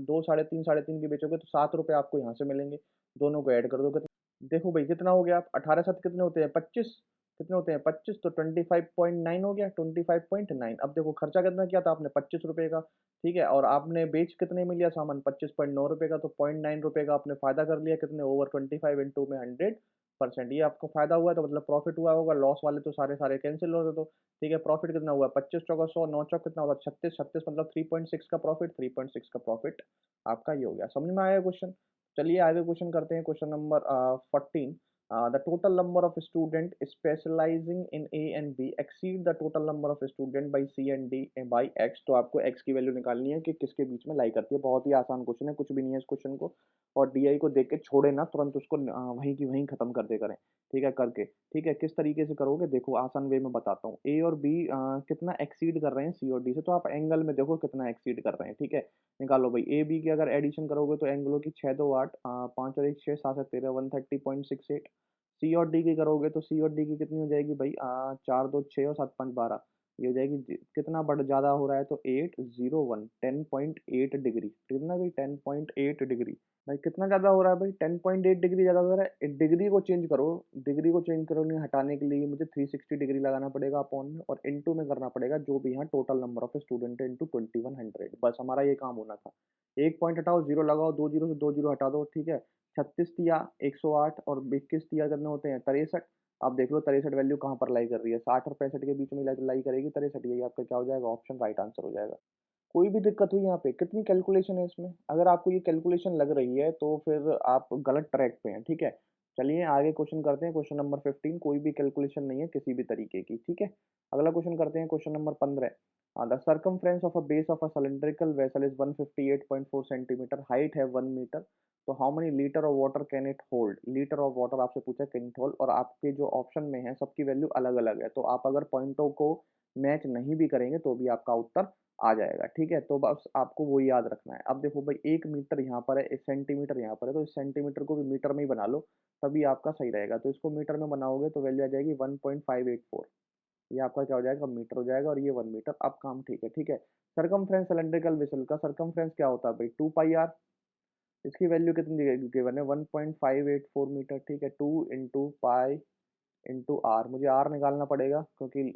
दो 3.5 की बेचोगे तो 7 रुपए आपको यहाँ से मिलेंगे। दोनों को ऐड कर दो, देखो भाई कितना हो गया, आप 18 7 कितने होते हैं, 25, कितने होते हैं 25, तो 25.9 हो गया, 25.9। अब देखो खर्चा कितना किया था आपने, 25 रुपए का। ठीक है, और आपने बेच कितने में लिया सामान, 25.9 रुपए का, तो 0.9 रुपए का आपने फायदा कर लिया, कितने, ओवर 25 इंटू में 100%। ये आपको फायदा हुआ है तो मतलब प्रॉफिट हुआ होगा। लॉस वाले तो सारे सारे कैंसिल हो गए। तो ठीक है, प्रॉफिट कितना हुआ, 25 चौका 100, 9 चौक कितना होगा, 36, 36 मतलब 3.6 का प्रॉफिट, 3.6 का प्रॉफिट आपका ये हो गया। समझ में आया क्वेश्चन। चलिए आगे क्वेश्चन करते हैं, question number 14। The total number of student specializing in A and B exceed the total number of student by C and D by X। तो आपको X की वैल्यू निकालनी है कि किसके बीच में लाई करती है। बहुत ही आसान क्वेश्चन है, कुछ भी नहीं है इस क्वेश्चन को। और DI को देख के छोड़े ना, तुरंत उसको वहीं की वहीं खत्म कर दे करें। ठीक है, करके। ठीक है, किस तरीके से करोगे देखो, आसान वे में बताता हूँ। A और B कितना एक्सीड कर रहे हैं C और D से, तो आप एंगल में देखो कितना एक्सीड कर रहे हैं। ठीक है, निकालो भाई। ए बी की अगर एडिशन करोगे तो एंगलों की 6 2 8, 5 और 1 6 7 7 13, 130.68। सी और डी की करोगे तो सी और डी की कितनी हो जाएगी भाई, 4 2 6 और 7 5 12। ये हो जाएगी कितना बड़ा ज़्यादा हो रहा है, तो 801, 10.8 डिग्री। कितना भाई, 10.8 डिग्री। भाई कितना ज़्यादा हो रहा है भाई, 10.8 डिग्री ज़्यादा हो रहा है। डिग्री को चेंज करो, डिग्री को चेंज करोगे हटाने के लिए मुझे 360 डिग्री लगाना पड़ेगा अपॉन में, और इनटू में करना पड़ेगा जो भी यहाँ टोटल नंबर ऑफ स्टूडेंट है इंटू 2100। बस हमारा ये काम होना था। एक पॉइंट हटाओ, जीरो लगाओ, 2 जीरो से 2 जीरो हटा दो। ठीक है, 36 तिया 108 और 21 तिया कितने होते हैं, 63। आप देख लो 63 वैल्यू कहाँ पर लाई कर रही है, 60 और 65 के बीच में लाई करेगी 63। यही आपका क्या हो जाएगा, ऑप्शन राइट आंसर हो जाएगा। कोई भी दिक्कत हुई यहाँ पे, कितनी कैलकुलेशन है इसमें, अगर आपको ये कैलकुलेशन लग रही है तो फिर आप गलत ट्रैक पे हैं। ठीक है, चलिए आगे क्वेश्चन करते हैं, क्वेश्चन नंबर 15। कोई भी कैलकुलेशन नहीं है किसी भी तरीके की। ठीक है, अगला क्वेश्चन करते हैं, question number 15। The circumference of a base of a cylindrical vessel is 158.4 centimetre, height है 1 मीटर। तो how many litre of water can it hold, litre of water आपसे पूछा कैन इट होल्ड, और आपके जो ऑप्शन में है सबकी वैल्यू अलग अलग है। तो आप अगर पॉइंटों को मैच नहीं भी करेंगे तो भी आपका उत्तर आ जाएगा। ठीक है, तो बस आपको वो याद रखना है। अब देखो भाई 1 मीटर यहाँ पर है, 1 सेंटीमीटर यहाँ पर है, तो इस सेंटीमीटर को भी मीटर में ही बना लो, तभी आपका सही रहेगा। तो इसको मीटर में बनाओगे तो वैल्यू आ जाएगी 1.584। ये आपका क्या हो जाएगा, मीटर हो जाएगा, और ये 1 मीटर। अब काम ठीक है। ठीक है, सरकमफ्रेंस सिलेंड्रिकल वेसल का सरकमफ्रेंस क्या होता है भाई, 2 पाई आर। इसकी वैल्यू कितनी गिवन है, 1.584 मीटर। ठीक है, 2 इंटू पाई इंटू आर, मुझे आर निकालना पड़ेगा क्योंकि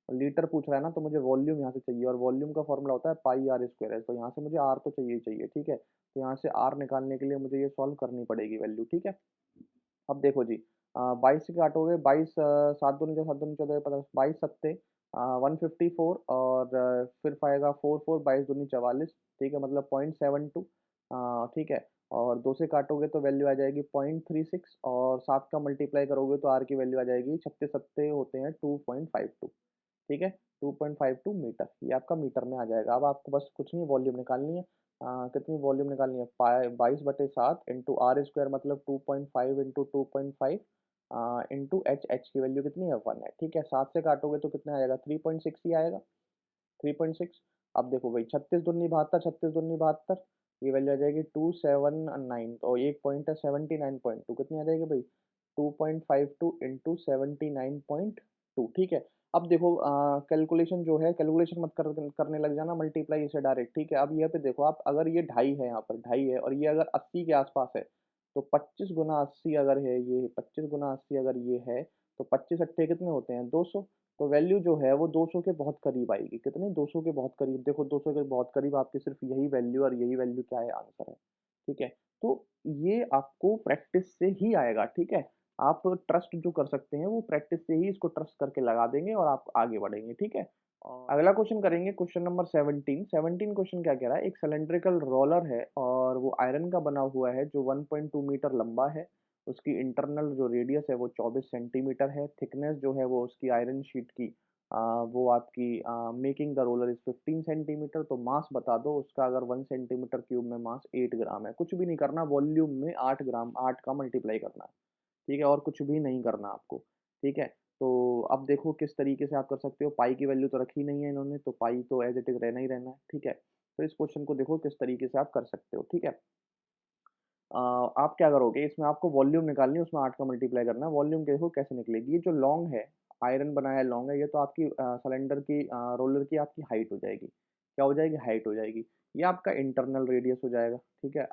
लीटर पूछ रहा है ना, तो मुझे वॉल्यूम यहाँ से चाहिए, और वॉल्यूम का फॉर्मूला होता है पाई आर स्क्वायर है। तो यहाँ से मुझे आर तो चाहिए ही चाहिए। ठीक है, तो यहाँ से आर निकालने के लिए मुझे ये सॉल्व करनी पड़ेगी वैल्यू। ठीक है, अब देखो जी, 22 से काटोगे, 22 7 दूनी 14 14 22 सत्ते 154, और फिर पाएगा 4 4, 22 दूनी 44। ठीक है, मतलब 0.72। ठीक है, और 2 से काटोगे तो वैल्यू आ जाएगी 0.36, और 7 का मल्टीप्लाई करोगे तो आर की वैल्यू आ जाएगी, 36 सत्ते होते हैं 2.52। ठीक है, 2.52 मीटर, ये आपका मीटर में आ जाएगा। अब आपको बस कुछ नहीं, वॉल्यूम निकालनी है। कितनी वॉल्यूम निकालनी है, 22/7 इंटू आर स्क्वायर मतलब 2.5 इंटू 2.5, इंटू एच, एच की वैल्यू कितनी है 1 है, ठीक है। 7 से काटोगे तो कितना आएगा 3.6 ही आएगा, 3.6। अब देखो भाई 36 दूनी 72, 36 दूनी 72, ये वैल्यू आ जाएगी 279, तो एक पॉइंट है 79.2, कितनी आ जाएगी भाई 2.52 इंटू 79.2, ठीक है। अब देखो कैलकुलेशन जो है, कैलकुलेशन मत करने लग जाना, मल्टीप्लाई इसे डायरेक्ट, ठीक है। अब यहाँ पे देखो आप, अगर ये ढाई है, यहाँ पर ढाई है और ये अगर 80 के आसपास है, तो 25 गुना 80 अगर है, ये 25 गुना 80 अगर ये है, तो 25 अट्ठे कितने होते हैं 200, तो वैल्यू जो है वो 200 के बहुत करीब आएगी, कितने 200 के बहुत करीब, देखो 200 के बहुत करीब आपकी सिर्फ यही वैल्यू, और यही वैल्यू क्या है आंसर है, ठीक है। तो ये आपको प्रैक्टिस से ही आएगा, ठीक है। आप ट्रस्ट जो कर सकते हैं वो प्रैक्टिस से ही इसको ट्रस्ट करके लगा देंगे और आप आगे बढ़ेंगे, ठीक है। और अगला क्वेश्चन करेंगे, क्वेश्चन नंबर 17। 17 क्वेश्चन क्या कह रहा है, एक सिलेंड्रिकल रोलर है और वो आयरन का बना हुआ है जो 1.2 मीटर लंबा है, उसकी इंटरनल जो रेडियस है वो 24 सेंटीमीटर है, थिकनेस जो है वो उसकी आयरन शीट की वो आपकी making the roller is 15 centimetre, तो मास बता दो उसका, अगर 1 सेंटीमीटर क्यूब में मास 8 ग्राम है, कुछ भी नहीं करना, वॉल्यूम में 8 ग्राम, 8 का मल्टीप्लाई करना है, ठीक है, और कुछ भी नहीं करना आपको, ठीक है। तो अब देखो किस तरीके से आप कर सकते हो, पाई की वैल्यू तो रखी नहीं है इन्होंने, तो पाई तो एज इट इज रहना ही रहना है, ठीक है। तो इस क्वेश्चन को देखो किस तरीके से आप कर सकते हो, ठीक है। आप क्या करोगे, इसमें आपको वॉल्यूम निकालनी है, उसमें 8 का मल्टीप्लाई करना है, वॉल्यूम देखो कैसे निकलेगी, ये जो लॉन्ग है, आयरन बनाया लॉन्ग है, ये तो आपकी सिलेंडर की रोलर की आपकी हाइट हो जाएगी, क्या हो जाएगी, हाइट हो जाएगी। ये आपका इंटरनल रेडियस हो जाएगा, ठीक है,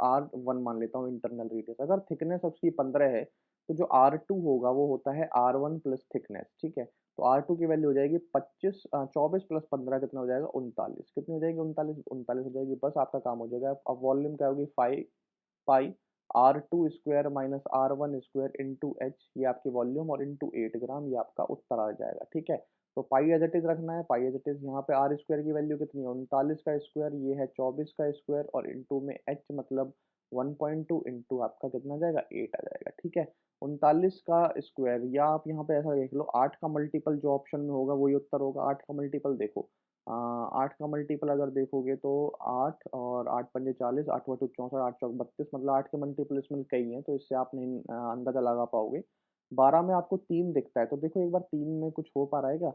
R1 मान लेता हूँ इंटरनल रेडियस। अगर थिकनेस उसकी 15 है, तो जो R2 होगा वो होता है R1 प्लस थिकनेस, ठीक है। तो R2 की वैल्यू हो जाएगी 24 प्लस 15 कितना हो जाएगा 39, कितनी हो जाएगी 39, 39 हो जाएगी, बस आपका काम हो जाएगा। अब वॉल्यूम क्या होगी 5 पाई R2 square minus R1 square into H, ये आपकी वॉल्यूम, और इंटू 8 ग्राम, ये आपका उत्तर आ जाएगा, ठीक है। तो पाई एज इट इज रखना है, पाई एज इट इज, यहाँ पे आर स्क्वायर की वैल्यू कितनी है 39 का स्क्वायर, ये है 24 का स्क्वायर, और इंटू में एच मतलब 1.2 इंटू आपका कितना आ जाएगा 8 आ जाएगा, ठीक है। 39 का स्क्वायर, या आप यहाँ पे ऐसा देख लो 8 का मल्टीपल जो ऑप्शन में होगा वही उत्तर होगा, 8 का मल्टीपल देखो, 8 का मल्टीपल अगर देखोगे तो 8 और 8 पंजे 40, 8 बटू 64, 8 चौक 32, मतलब 8 के मल्टीपल इसमें कई हैं, तो इससे आप नहीं अंदाजा लगा पाओगे। 12 में आपको 3 दिखता है, तो देखो एक बार 3 में कुछ हो पा रहा है क्या,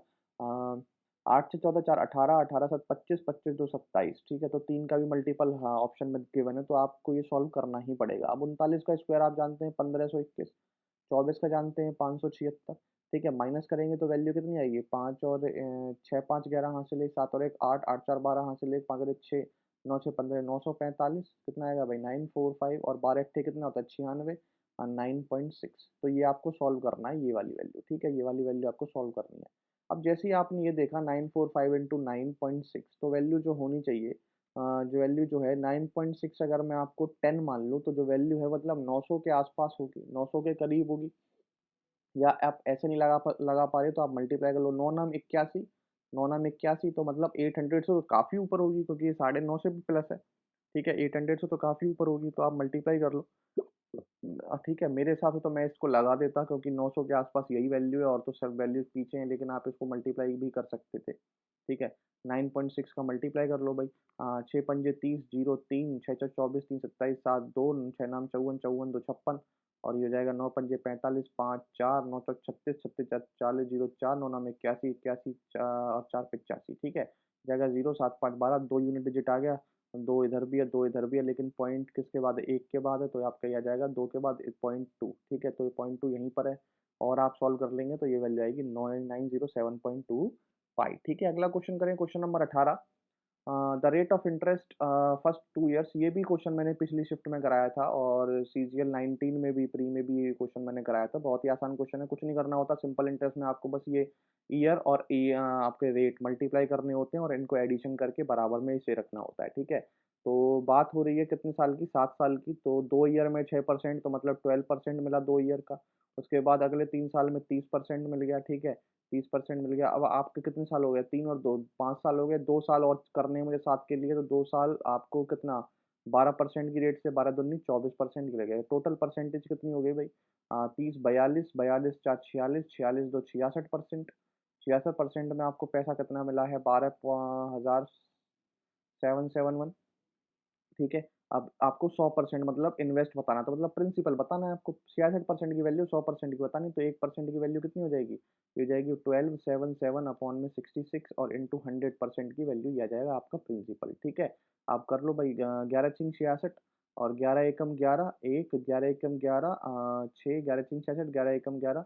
8 से 14 4 18, 18 7 25, 25 2 27, ठीक है। तो 3 का भी मल्टीपल हाँ ऑप्शन में गिवन है, तो आपको ये सॉल्व करना ही पड़ेगा। अब 39 का स्क्वायर आप जानते हैं 1521, 24 का जानते हैं 576, ठीक है। माइनस करेंगे तो वैल्यू कितनी आएगी, 5 और 6 5 11 हासिल 1 7 और 1 8, 8 4 12 हासिल 1 5 और 1 6, 9 6 15, 945, कितना आएगा भाई 945, और 12 अट्ठे कितना होता है 96, 9.6। तो ये आपको सॉल्व करना है, ये वाली वैल्यू, ठीक है, ये वाली वैल्यू आपको सॉल्व करनी है। अब जैसे ही आपने ये देखा 945 इंटू 9.6, तो वैल्यू जो होनी चाहिए, जो वैल्यू जो है 9.6, अगर मैं आपको 10 मान लूँ, तो जो वैल्यू है मतलब 900 के आसपास होगी, 900 के करीब होगी। या आप ऐसे नहीं लगा पा रहे तो आप मल्टीप्लाई कर लो, 9 नाम 81, 9 नाम 81, तो मतलब 800 से तो काफ़ी ऊपर होगी, क्योंकि ये 9.5 से भी प्लस है, ठीक है, 800 से तो काफ़ी ऊपर होगी, तो आप मल्टीप्लाई कर लो। ठीक है, मेरे हिसाब से तो मैं इसको लगा देता, क्योंकि 900 के आसपास यही वैल्यू है, और तो सब वैल्यूज पीछे हैं, लेकिन आप इसको मल्टीप्लाई भी कर सकते थे, ठीक है। 9.6 का मल्टीप्लाई कर लो भाई, 6 पंजे 30, 0 3, 6 6 24, 3 27, 7 2, 6 नाम 54, 54 2 56, और ये हो जाएगा 9 पंजे 45, 5 4, 9 चौक 36, 36 4 40, 0 4, 9 नाम 81, 81 और 4 85, ठीक है। जाएगा 0 7 5 12, 2 यूनिट डिजिट आ गया, 2 इधर भी है, 2 इधर भी है, लेकिन पॉइंट किसके बाद है, 1 के बाद है, तो आपका ये आ जाएगा 2 के बाद 0.2, ठीक है। तो ये 0.2 यहीं पर है, और आप सॉल्व कर लेंगे तो ये वैल्यू आएगी 9907.25, ठीक है। अगला क्वेश्चन करें, question number 18। The rate of interest first 2 years, ये भी क्वेश्चन मैंने पिछली शिफ्ट में कराया था, और सीजीएल 19 में भी, प्री में भी ये क्वेश्चन मैंने कराया था, बहुत ही आसान क्वेश्चन है, कुछ नहीं करना होता, सिंपल इंटरेस्ट में आपको बस ये ईयर और आपके रेट मल्टीप्लाई करने होते हैं, और इनको एडिशन करके बराबर में इसे रखना होता है, ठीक है। तो बात हो रही है कितने साल की, 7 साल की, तो 2 ईयर में 6%, तो मतलब 12% मिला 2 ईयर का, उसके बाद अगले 3 साल में 30% मिल गया, ठीक है, 30% मिल गया। अब आपके कितने साल हो गए, 3 और 2 5 साल हो गए, 2 साल और करने हैं मुझे 7 के लिए, तो 2 साल आपको कितना 12% की रेट से 12 दूनी 24% की लगेगा, टोटल परसेंटेज कितनी हो गई भाई, 30 42, 42 4 46, 46 2 66%, 66% में आपको पैसा कितना मिला है 12,771, ठीक है। अब आपको 100% मतलब इन्वेस्ट बताना, तो मतलब प्रिंसिपल बताना है आपको। 66% की वैल्यू 100% की बतानी, तो 1% की वैल्यू कितनी हो जाएगी? ये हो जाएगी 1277 अपॉन में 66 और इंटू 100% की वैल्यू, ये आ जाएगा आपका प्रिंसिपल। ठीक है। आप कर लो भाई, 11 छीं 66 और 11 एकम 11, 1 11 एकम 11, 6 11 छीं 66, 11 एकम 11,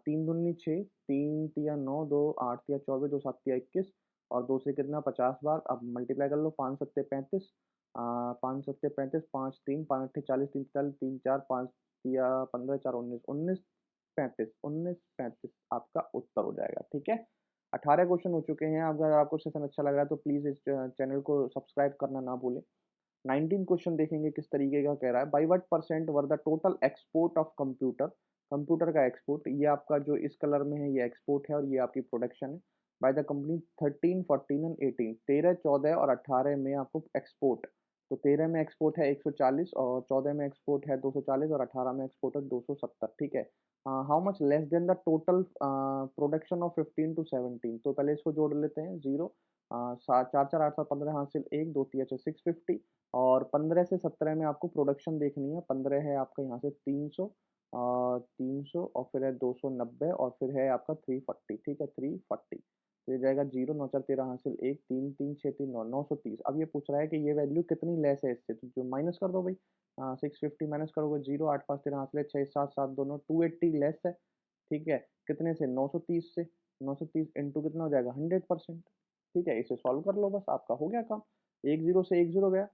3 दूनी 6, 3 तिया 9, 2 8 तिया 24, 2 7 तिया 21 और 2 से कितना 50 बार। अब मल्टीप्लाई कर लो, 5 सत्ते 35, 5 सत्ते 35, 5 3, 5 अट्ठे 40, 3 40, 3 4, 5 तिया 15, 4 19, 19 35, 19 35 आपका उत्तर हो जाएगा। ठीक है। 18 क्वेश्चन हो चुके हैं। अगर आपको सेशन अच्छा लग रहा है तो प्लीज़ इस चैनल को सब्सक्राइब करना ना भूलें। 19 क्वेश्चन देखेंगे किस तरीके का कह रहा है। By what percent were the total export of computer, computer का एक्सपोर्ट, ये आपका जो इस कलर में है ये एक्सपोर्ट है और ये आपकी प्रोडक्शन है। बाय द कंपनी 13 14 एंड 18, 13 14 और 18 में आपको एक्सपोर्ट, तो 13 में एक्सपोर्ट है 140 और 14 में एक्सपोर्ट है 240 और 18 में एक्सपोर्ट है 270। ठीक है। How much less than the total production of 15 to 17, तो पहले इसको जोड़ लेते हैं। जीरो, सात चार चार 8 7 15 हासिल 1 2 3 6 650 और 15 से 17 में आपको प्रोडक्शन देखनी है। 15 है आपका यहाँ से 300, 300 और फिर है 290 और फिर है आपका 340। ठीक है, 340 तो ये जाएगा जीरो, 9 4 13 हासिल 1 3 3 6 3 9, 930। अब ये पूछ रहा है कि ये वैल्यू कितनी लेस है इससे, तो जो माइनस कर दो भाई। 650 माइनस करोगे, जीरो 8 5 13 हासिल 6 7 7 दोनों 280 लेस है। ठीक है। कितने से? 930 से। 930 इंटू कितना हो जाएगा? 100%। ठीक है, इसे सॉल्व कर लो, बस आपका हो गया काम। एक जीरो से एक जीरो गया।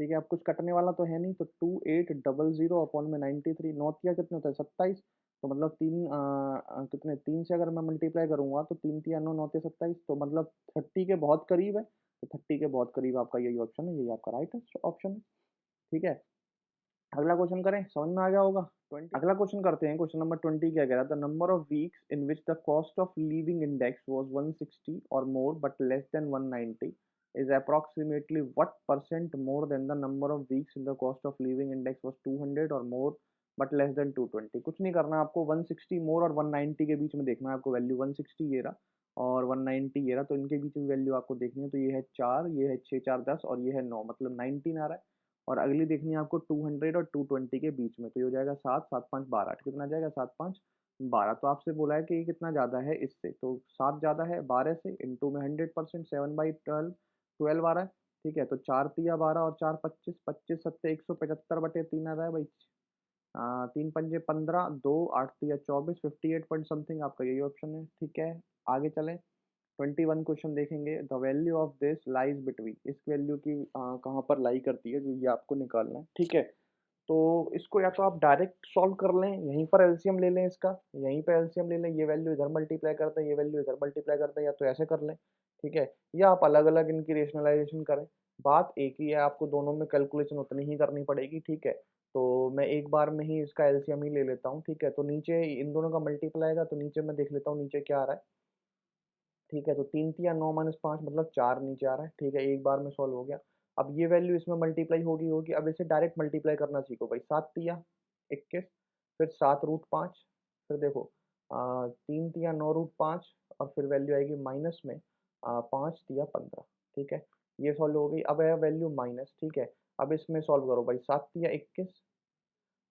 ठीक है, अब कुछ कटने वाला तो है नहीं, तो 2800 अपॉन में 93, नौतिया कितने होता है? 27। तो मतलब कितने, 3 से अगर मैं मल्टीप्लाई करूंगा तो 3 तिया 9, 9 तिया 27, तो मतलब 30 के बहुत करीब है। तो 30 के बहुत करीब आपका यही ऑप्शन है, यही आपका राइट ऑप्शन है। ठीक है। अगला क्वेश्चन करें, समझ में आ गया होगा। 20, अगला क्वेश्चन करते हैं। क्वेश्चन नंबर 20 क्या कह रहा था? Number of weeks in which the cost of living index was 160 और more but less than 190 is approximately what percent more than the number of weeks in the cost of living index was 200 or more but less than 220। कुछ नहीं करना आपको, 160 मोर और 190 के बीच में देखना है आपको वैल्यू। 160 ये रहा और 190 ये रहा, तो इनके बीच में वैल्यू आपको देखनी है। तो ये है 4, ये है 6 4 10 और ये है 9, मतलब 19 आ रहा है। और अगली देखनी है आपको 200 और 220 के बीच में, तो ये हो जाएगा 7 7 5 12, कितना जाएगा? 7 5 12। तो आपसे बोला है कि ये कितना ज़्यादा है इससे, तो 7 ज़्यादा है 12 से, इंटू में 100%, 7/12 12 आ रहा है। ठीक है, तो 4 तिया 12 और 4 25, 25 सत्ते 175 बटे 3 आ रहा है भाई। 3 पंजे 15, 2 8 तिया 24, 58 पॉइंट समथिंग आपका यही ऑप्शन है। ठीक है, आगे चलें। 21 क्वेश्चन देखेंगे। The value of this lies between, इस वैल्यू की कहाँ पर लाई करती है, जो ये आपको निकालना है। ठीक है। तो इसको या तो आप डायरेक्ट सॉल्व कर लें, यहीं पर एलसीएम ले लें इसका, यहीं पे एलसीएम ले लें, ये वैल्यू इधर मल्टीप्लाई करते हैं, ये वैल्यू इधर मल्टीप्लाई करते हैं, या तो ऐसे कर लें। ठीक है। या आप अलग अलग इनकी रेशनलाइजेशन करें, बात एक ही है, आपको दोनों में कैलकुलेशन उतनी ही करनी पड़ेगी। ठीक है। तो मैं एक बार में ही इसका एलसीएम ही ले लेता हूँ। ठीक है, तो नीचे इन दोनों का मल्टीप्लाई आएगा, तो नीचे मैं देख लेता हूँ नीचे क्या आ रहा है। ठीक है, तो 3 तिया 9 माइनस 5 मतलब 4 नीचे आ रहा है। ठीक है, एक बार में सॉल्व हो गया। अब ये वैल्यू इसमें मल्टीप्लाई होगी होगी, अब इसे डायरेक्ट मल्टीप्लाई करना सीखो भाई। 7 तिया 21, फिर 7 रूट 5, फिर देखो 3 तिया 9 रूट 5 और फिर वैल्यू आएगी माइनस में 5 तिया 15। ठीक है, ये सॉल्व हो गई। अब है वैल्यू माइनस। ठीक है, अब इसमें सॉल्व करो भाई। 7 तिया 21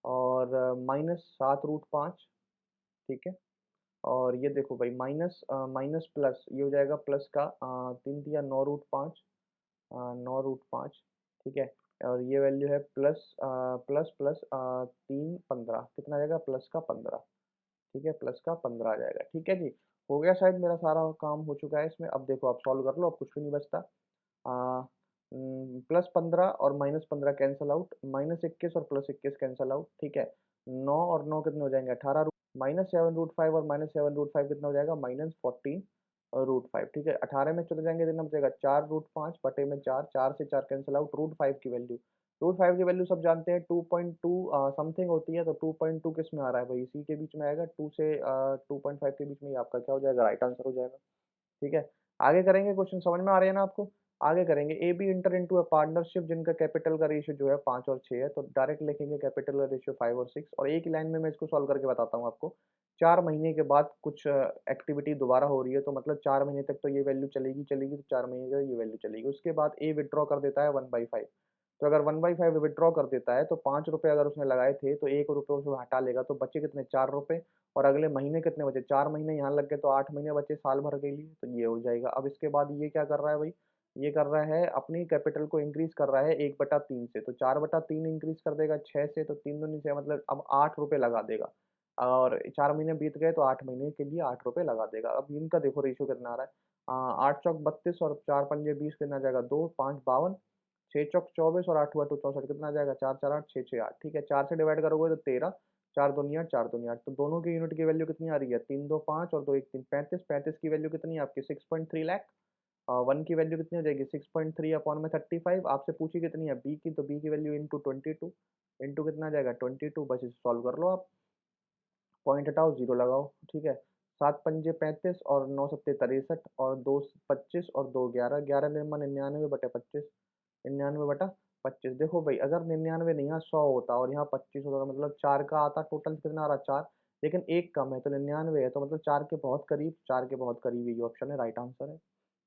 और माइनस 7 रूट 5। ठीक है, और ये देखो भाई माइनस माइनस प्लस, ये हो जाएगा प्लस का 3 तिया 9 रूट 5, 9 रूट 5। ठीक है, और ये वैल्यू है प्लस प्लस प्लस 3 15, कितना आ जाएगा? प्लस का 15। ठीक है, प्लस का 15 आ जाएगा। ठीक है जी, हो गया शायद, मेरा सारा काम हो चुका है इसमें। अब देखो आप सॉल्व कर लो, अब कुछ भी नहीं बचता। प्लस 15 और माइनस 15 कैंसिल आउट, माइनस 21 और प्लस 21 कैंसिल आउट। ठीक है, 9 और 9 कितने हो जाएंगे? 18, माइनस 7 रूट 5 और माइनस 7 रूट 5 कितना हो जाएगा? Minus 14 root 5। ठीक है, 18 में चले जाएंगे, कितना बचेगा? 4 रूट 5 बटे में 4, 4 से 4 कैंसिल आउट। रूट 5 की वैल्यू, रूट 5 की वैल्यू सब जानते हैं 2.2 समथिंग होती है, तो 2.2 किस में आ रहा है भाई? इसी के बीच में आएगा, 2 से 2.5 के बीच में, ये आपका क्या हो जाएगा? राइट आंसर हो जाएगा। ठीक है, आगे करेंगे। क्वेश्चन समझ में आ रहे हैं ना आपको? आगे करेंगे। A b enter into a partnership जिनका कैपिटल का रेशियो जो है 5 और 6 है, तो डायरेक्ट लिखेंगे कैपिटल का रेशियो 5 और 6, और एक ही लाइन में मैं इसको सॉल्व करके बताता हूँ आपको। 4 महीने के बाद कुछ एक्टिविटी दोबारा हो रही है, तो मतलब 4 महीने तक तो ये वैल्यू चलेगी चलेगी, तो 4 महीने तक ये वैल्यू चलेगी। उसके बाद ए विड्रॉ कर देता है 1/5, तो अगर 1/5 विड्रॉ कर देता है तो 5 रुपए अगर उसने लगाए थे तो 1 रुपए उसमें हटा लेगा तो बचे कितने 4 रुपए। और अगले महीने कितने बचे 4 महीने यहाँ लग गए तो 8 महीने बचे साल भर के लिए, तो ये हो जाएगा। अब इसके बाद ये क्या कर रहा है भाई, ये कर रहा है अपनी कैपिटल को इंक्रीज कर रहा है 1/3 से, तो 4/3 इंक्रीज कर देगा 6 से, तो 3 दूनी 6 मतलब अब 8 रुपए लगा देगा। और 4 महीने बीत गए तो 8 महीने के लिए 8 रुपए लगा देगा। अब इनका देखो रेशियो कितना आ रहा है, 8 चौक 32 और 4 पंजे 20 कितना आ जाएगा 2 5 52, 6 चौक 24 और 8 हुआ 64 कितना आ जाएगा 4 4 8 6 6 8, ठीक है। 4 से डिवाइड करोगे तो 13, 4 दूनी 8 4 दूनी 8, तो दोनों की यूनिट की वैल्यू कितनी आ रही है 3 2 5 और 2 1 3 35, 35 की वैल्यू कितनी है आपकी 6.3 लाख। वन की वैल्यू कितनी हो जाएगी 6.3 अपॉन में 35, आपसे पूछी कितनी है बी की, तो बी की वैल्यू इंटू 22, इंटू कितना आ जाएगा 22, बस इसे सॉल्व कर लो आप। पॉइंट हटाओ जीरो लगाओ, ठीक है। 7 पंजे 35 और 9 सत्ते 63 और 2 25 और 2 11, 11 निर्मा 99/25, 99/25। देखो भाई अगर 99 नहीं यहाँ 100 होता और यहाँ 25 होता तो मतलब 4 का आता, टोटल कितना आ रहा 4, लेकिन एक कम है तो 99 है, तो मतलब 4 के बहुत करीब, 4 के बहुत करीब ये ऑप्शन है, राइट आंसर है।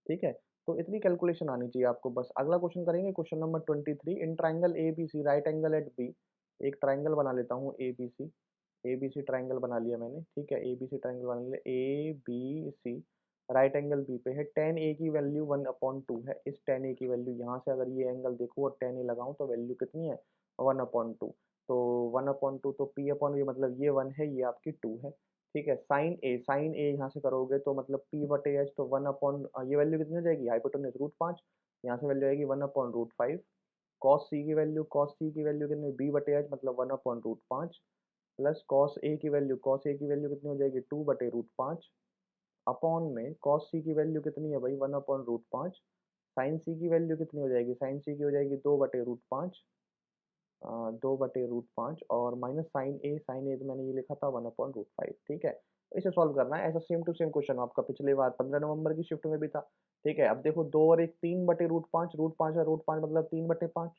ठीक है, तो इतनी कैलकुलेशन आनी चाहिए आपको बस। अगला क्वेश्चन करेंगे, question number 23। In triangle a b c right angle at b, एक ट्राइंगल बना लेता हूँ ए बी सी ट्राइंगल बना लिया मैंने, ठीक है। ए बी सी ट्राइंगल बना लिया, a b c right angle b पे है, टेन ए की वैल्यू 1/2 है। इस टेन ए की वैल्यू यहाँ से अगर ये एंगल देखो और टेन ए लगाऊं तो वैल्यू कितनी है 1/2, तो 1/2 तो पी अपॉन ये मतलब ये 1 है, ये आपकी 2 है, ठीक है। साइन ए यहाँ से करोगे तो मतलब पी बटे एच, तो 1/, ये वैल्यू कितनी हो जाएगी हाइपोटेन्यूज √5, यहाँ से वैल्यू आएगी 1/√5। कॉस सी की वैल्यू कितनी बी बटे एच मतलब 1/√5, प्लस कॉस ए की वैल्यू कितनी हो जाएगी 2/√5, अपॉन में कॉस सी की वैल्यू कितनी है भाई 1/√5। साइन सी की वैल्यू कितनी हो जाएगी, साइन सी की हो जाएगी 2/√5, 2/√5 और माइनस साइन ए तो मैंने ये लिखा था 1/√5, ठीक है। तो इसे सॉल्व करना है, ऐसा सेम टू सेम क्वेश्चन आपका पिछले बार 15 नवंबर की शिफ्ट में भी था, ठीक है। अब देखो 2 और 1 3/√5, √5 है, √5 मतलब 3/5।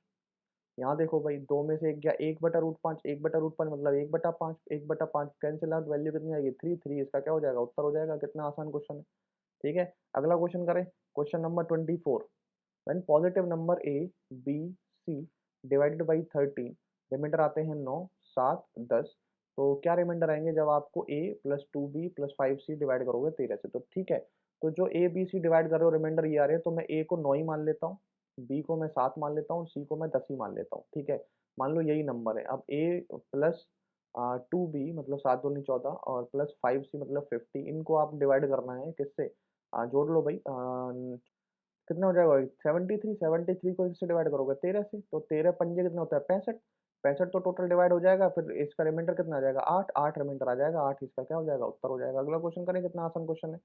यहाँ देखो भाई 2 में से एक गया 1/√5, 1/√5 मतलब 1/5, 1/5 कैंसिल आउट, वैल्यू कितनी आएगी 3 3, इसका क्या हो जाएगा उत्तर हो जाएगा। कितना आसान क्वेश्चन है, ठीक है। अगला क्वेश्चन करें, question number 24। When positive number a b c divided by 13, reminder आते हैं 9 7 10, तो क्या रिमाइंडर आएंगे जब आपको ए plus 2b plus 5c divide करोगे 13 से, तो ठीक है। तो जो ए बी सी डिवाइड कर रहे हो रिमाइंडर ये आ रहे हैं, तो मैं ए को 9 ही मान लेता हूँ, बी को मैं 7 मान लेता हूँ, सी को मैं 10 ही मान लेता हूँ, ठीक है। मान लो यही नंबर है। अब ए प्लस 2b मतलब 7 दूनी 14 और प्लस 5c मतलब 50, इनको आप डिवाइड करना है किससे, जोड़ लो भाई, कितना हो जाएगा भाई 73, 73 को इससे डिवाइड करोगे 13 से, तो 13 पंजे कितना होता है 65, 65 तो टोटल डिवाइड हो जाएगा, फिर इसका रिमाइंडर कितना आ जाएगा 8, 8 रिमाइंडर आ जाएगा, 8 इसका क्या हो जाएगा उत्तर हो जाएगा। अगला क्वेश्चन करें, कितना आसान क्वेश्चन है,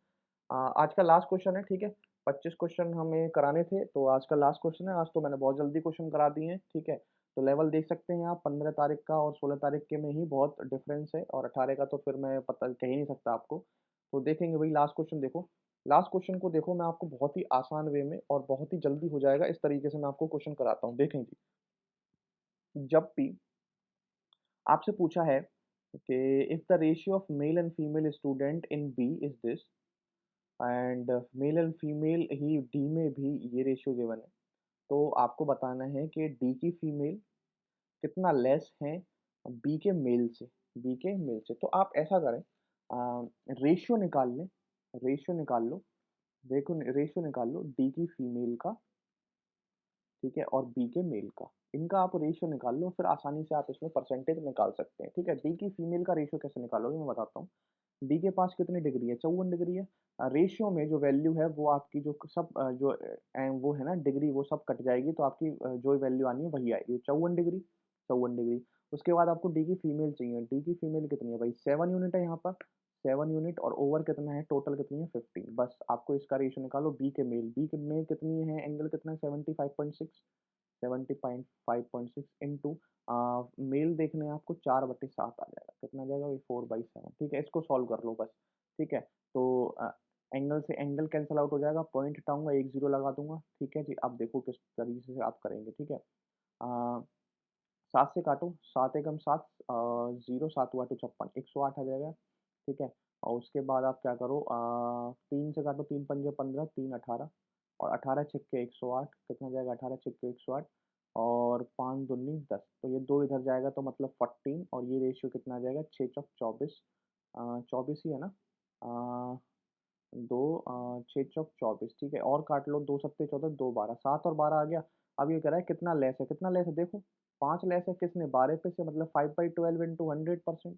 आज का लास्ट क्वेश्चन है, ठीक है। 25 क्वेश्चन हमें कराने थे तो आज का लास्ट क्वेश्चन है, आज तो मैंने बहुत जल्दी क्वेश्चन करा दिए हैं, ठीक है। तो लेवल देख सकते हैं आप 15 तारीख का और 16 तारीख के में ही बहुत डिफरेंस है, और 18 का तो फिर मैं पता कह ही नहीं सकता आपको। तो देखेंगे भाई लास्ट क्वेश्चन देखो, लास्ट क्वेश्चन को देखो, मैं आपको बहुत ही आसान वे में और बहुत ही जल्दी हो जाएगा इस तरीके से मैं आपको क्वेश्चन कराता हूँ, देखें जी। जब भी आपसे पूछा है कि if the ratio of male and female student in b is this and male and female ही डी में भी ये रेशियो गिवन है, तो आपको बताना है कि डी की फीमेल कितना लेस है बी के मेल से, बी के मेल से। तो आप ऐसा करें, रेशियो निकाल लें, रेशियो निकाल लो, देखो रेशियो निकाल लो डी की फीमेल का, ठीक है, और बी के मेल का, इनका आप रेशियो निकाल लो, फिर आसानी से आप इसमें परसेंटेज निकाल सकते हैं, ठीक है। डी की फीमेल का रेशियो कैसे निकालोगे मैं बताता हूँ। डी के पास कितनी डिग्री है 54 डिग्री है, रेशियो में जो वैल्यू है वो आपकी जो सब वो है ना डिग्री, वो सब कट जाएगी, तो आपकी जो वैल्यू आनी है वही आएगी 54 डिग्री, 54 डिग्री। उसके बाद आपको डी की फीमेल चाहिए, डी की फीमेल कितनी है भाई 7 यूनिट है यहाँ पर, 7 यूनिट, और ओवर कितना है टोटल कितनी है 15, बस आपको इसका रेशियो निकालो बी के मेल, बी के में कितनी है एंगल कितना है 75.6, 75.6 इंटू मेल देखने हैं आपको 4/7 आ जाएगा, कितना आ जाएगा भाई 4/7, ठीक है। इसको सॉल्व कर लो बस, ठीक है। तो एंगल से एंगल कैंसिल आउट हो जाएगा, पॉइंट हटाऊंगा 1 0 लगा दूंगा, ठीक है जी। अब देखो किस तरीके से आप करेंगे, ठीक है। 7 से काटो, 7 एकम 7, 0 7 हुआ तो 56, 108 आ जाएगा, ठीक है। और उसके बाद आप क्या करो, 3 से काटो, 3 पंजे 15, 3 18 और 18 छिक्के 108, कितना जाएगा 18 छिक्के 108, और 5 दूनी 10, तो ये 2 इधर जाएगा तो मतलब 14 और ये रेशियो कितना आ जाएगा 6 चौक 24, 24 ही है ना? 2 6 चौक 24, ठीक है, और काट लो, 2 सत्ते 14, 2 12, 7 और 12 आ गया। अब ये कह रहा है कितना लेस है, कितना लेस है देखो, 5 लेस है किसने, 12 पे से, मतलब 5/12 इंटू 100%,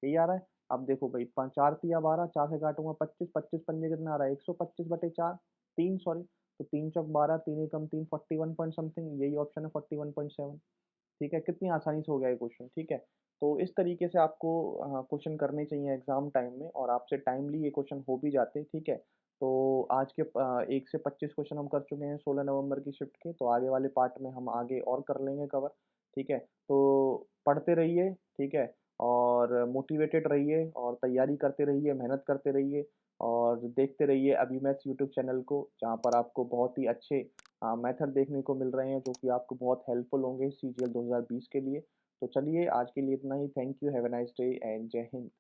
यही आ रहा है। अब देखो भाई, 4 तिया 12, 4 से काटूंगा 25, 25 पंजे कितना आ रहा है, 125/4, 3 सॉरी, तो 3 चौक 12, 3 एकम 3, 41 पॉइंट समथिंग, यही ऑप्शन है 41.7। ठीक है, कितनी आसानी से हो गया ये क्वेश्चन, ठीक है। तो इस तरीके से आपको क्वेश्चन करने चाहिए एग्जाम टाइम में, और आपसे टाइमली ये क्वेश्चन हो भी जाते हैं, ठीक है। तो आज के 1 से 25 क्वेश्चन हम कर चुके हैं 16 नवंबर की शिफ्ट के, तो आगे वाले पार्ट में हम आगे और कर लेंगे कवर, ठीक है। तो पढ़ते रहिए, ठीक है, और मोटिवेटेड रहिए और तैयारी करते रहिए, मेहनत करते रहिए, और देखते रहिए अभी मैथ्स यूट्यूब चैनल को, जहाँ पर आपको बहुत ही अच्छे मेथड देखने को मिल रहे हैं, जो कि आपको बहुत हेल्पफुल होंगे सीजीएल 2020 के लिए। तो चलिए आज के लिए इतना ही। Thank you, have a nice day and जय हिंद।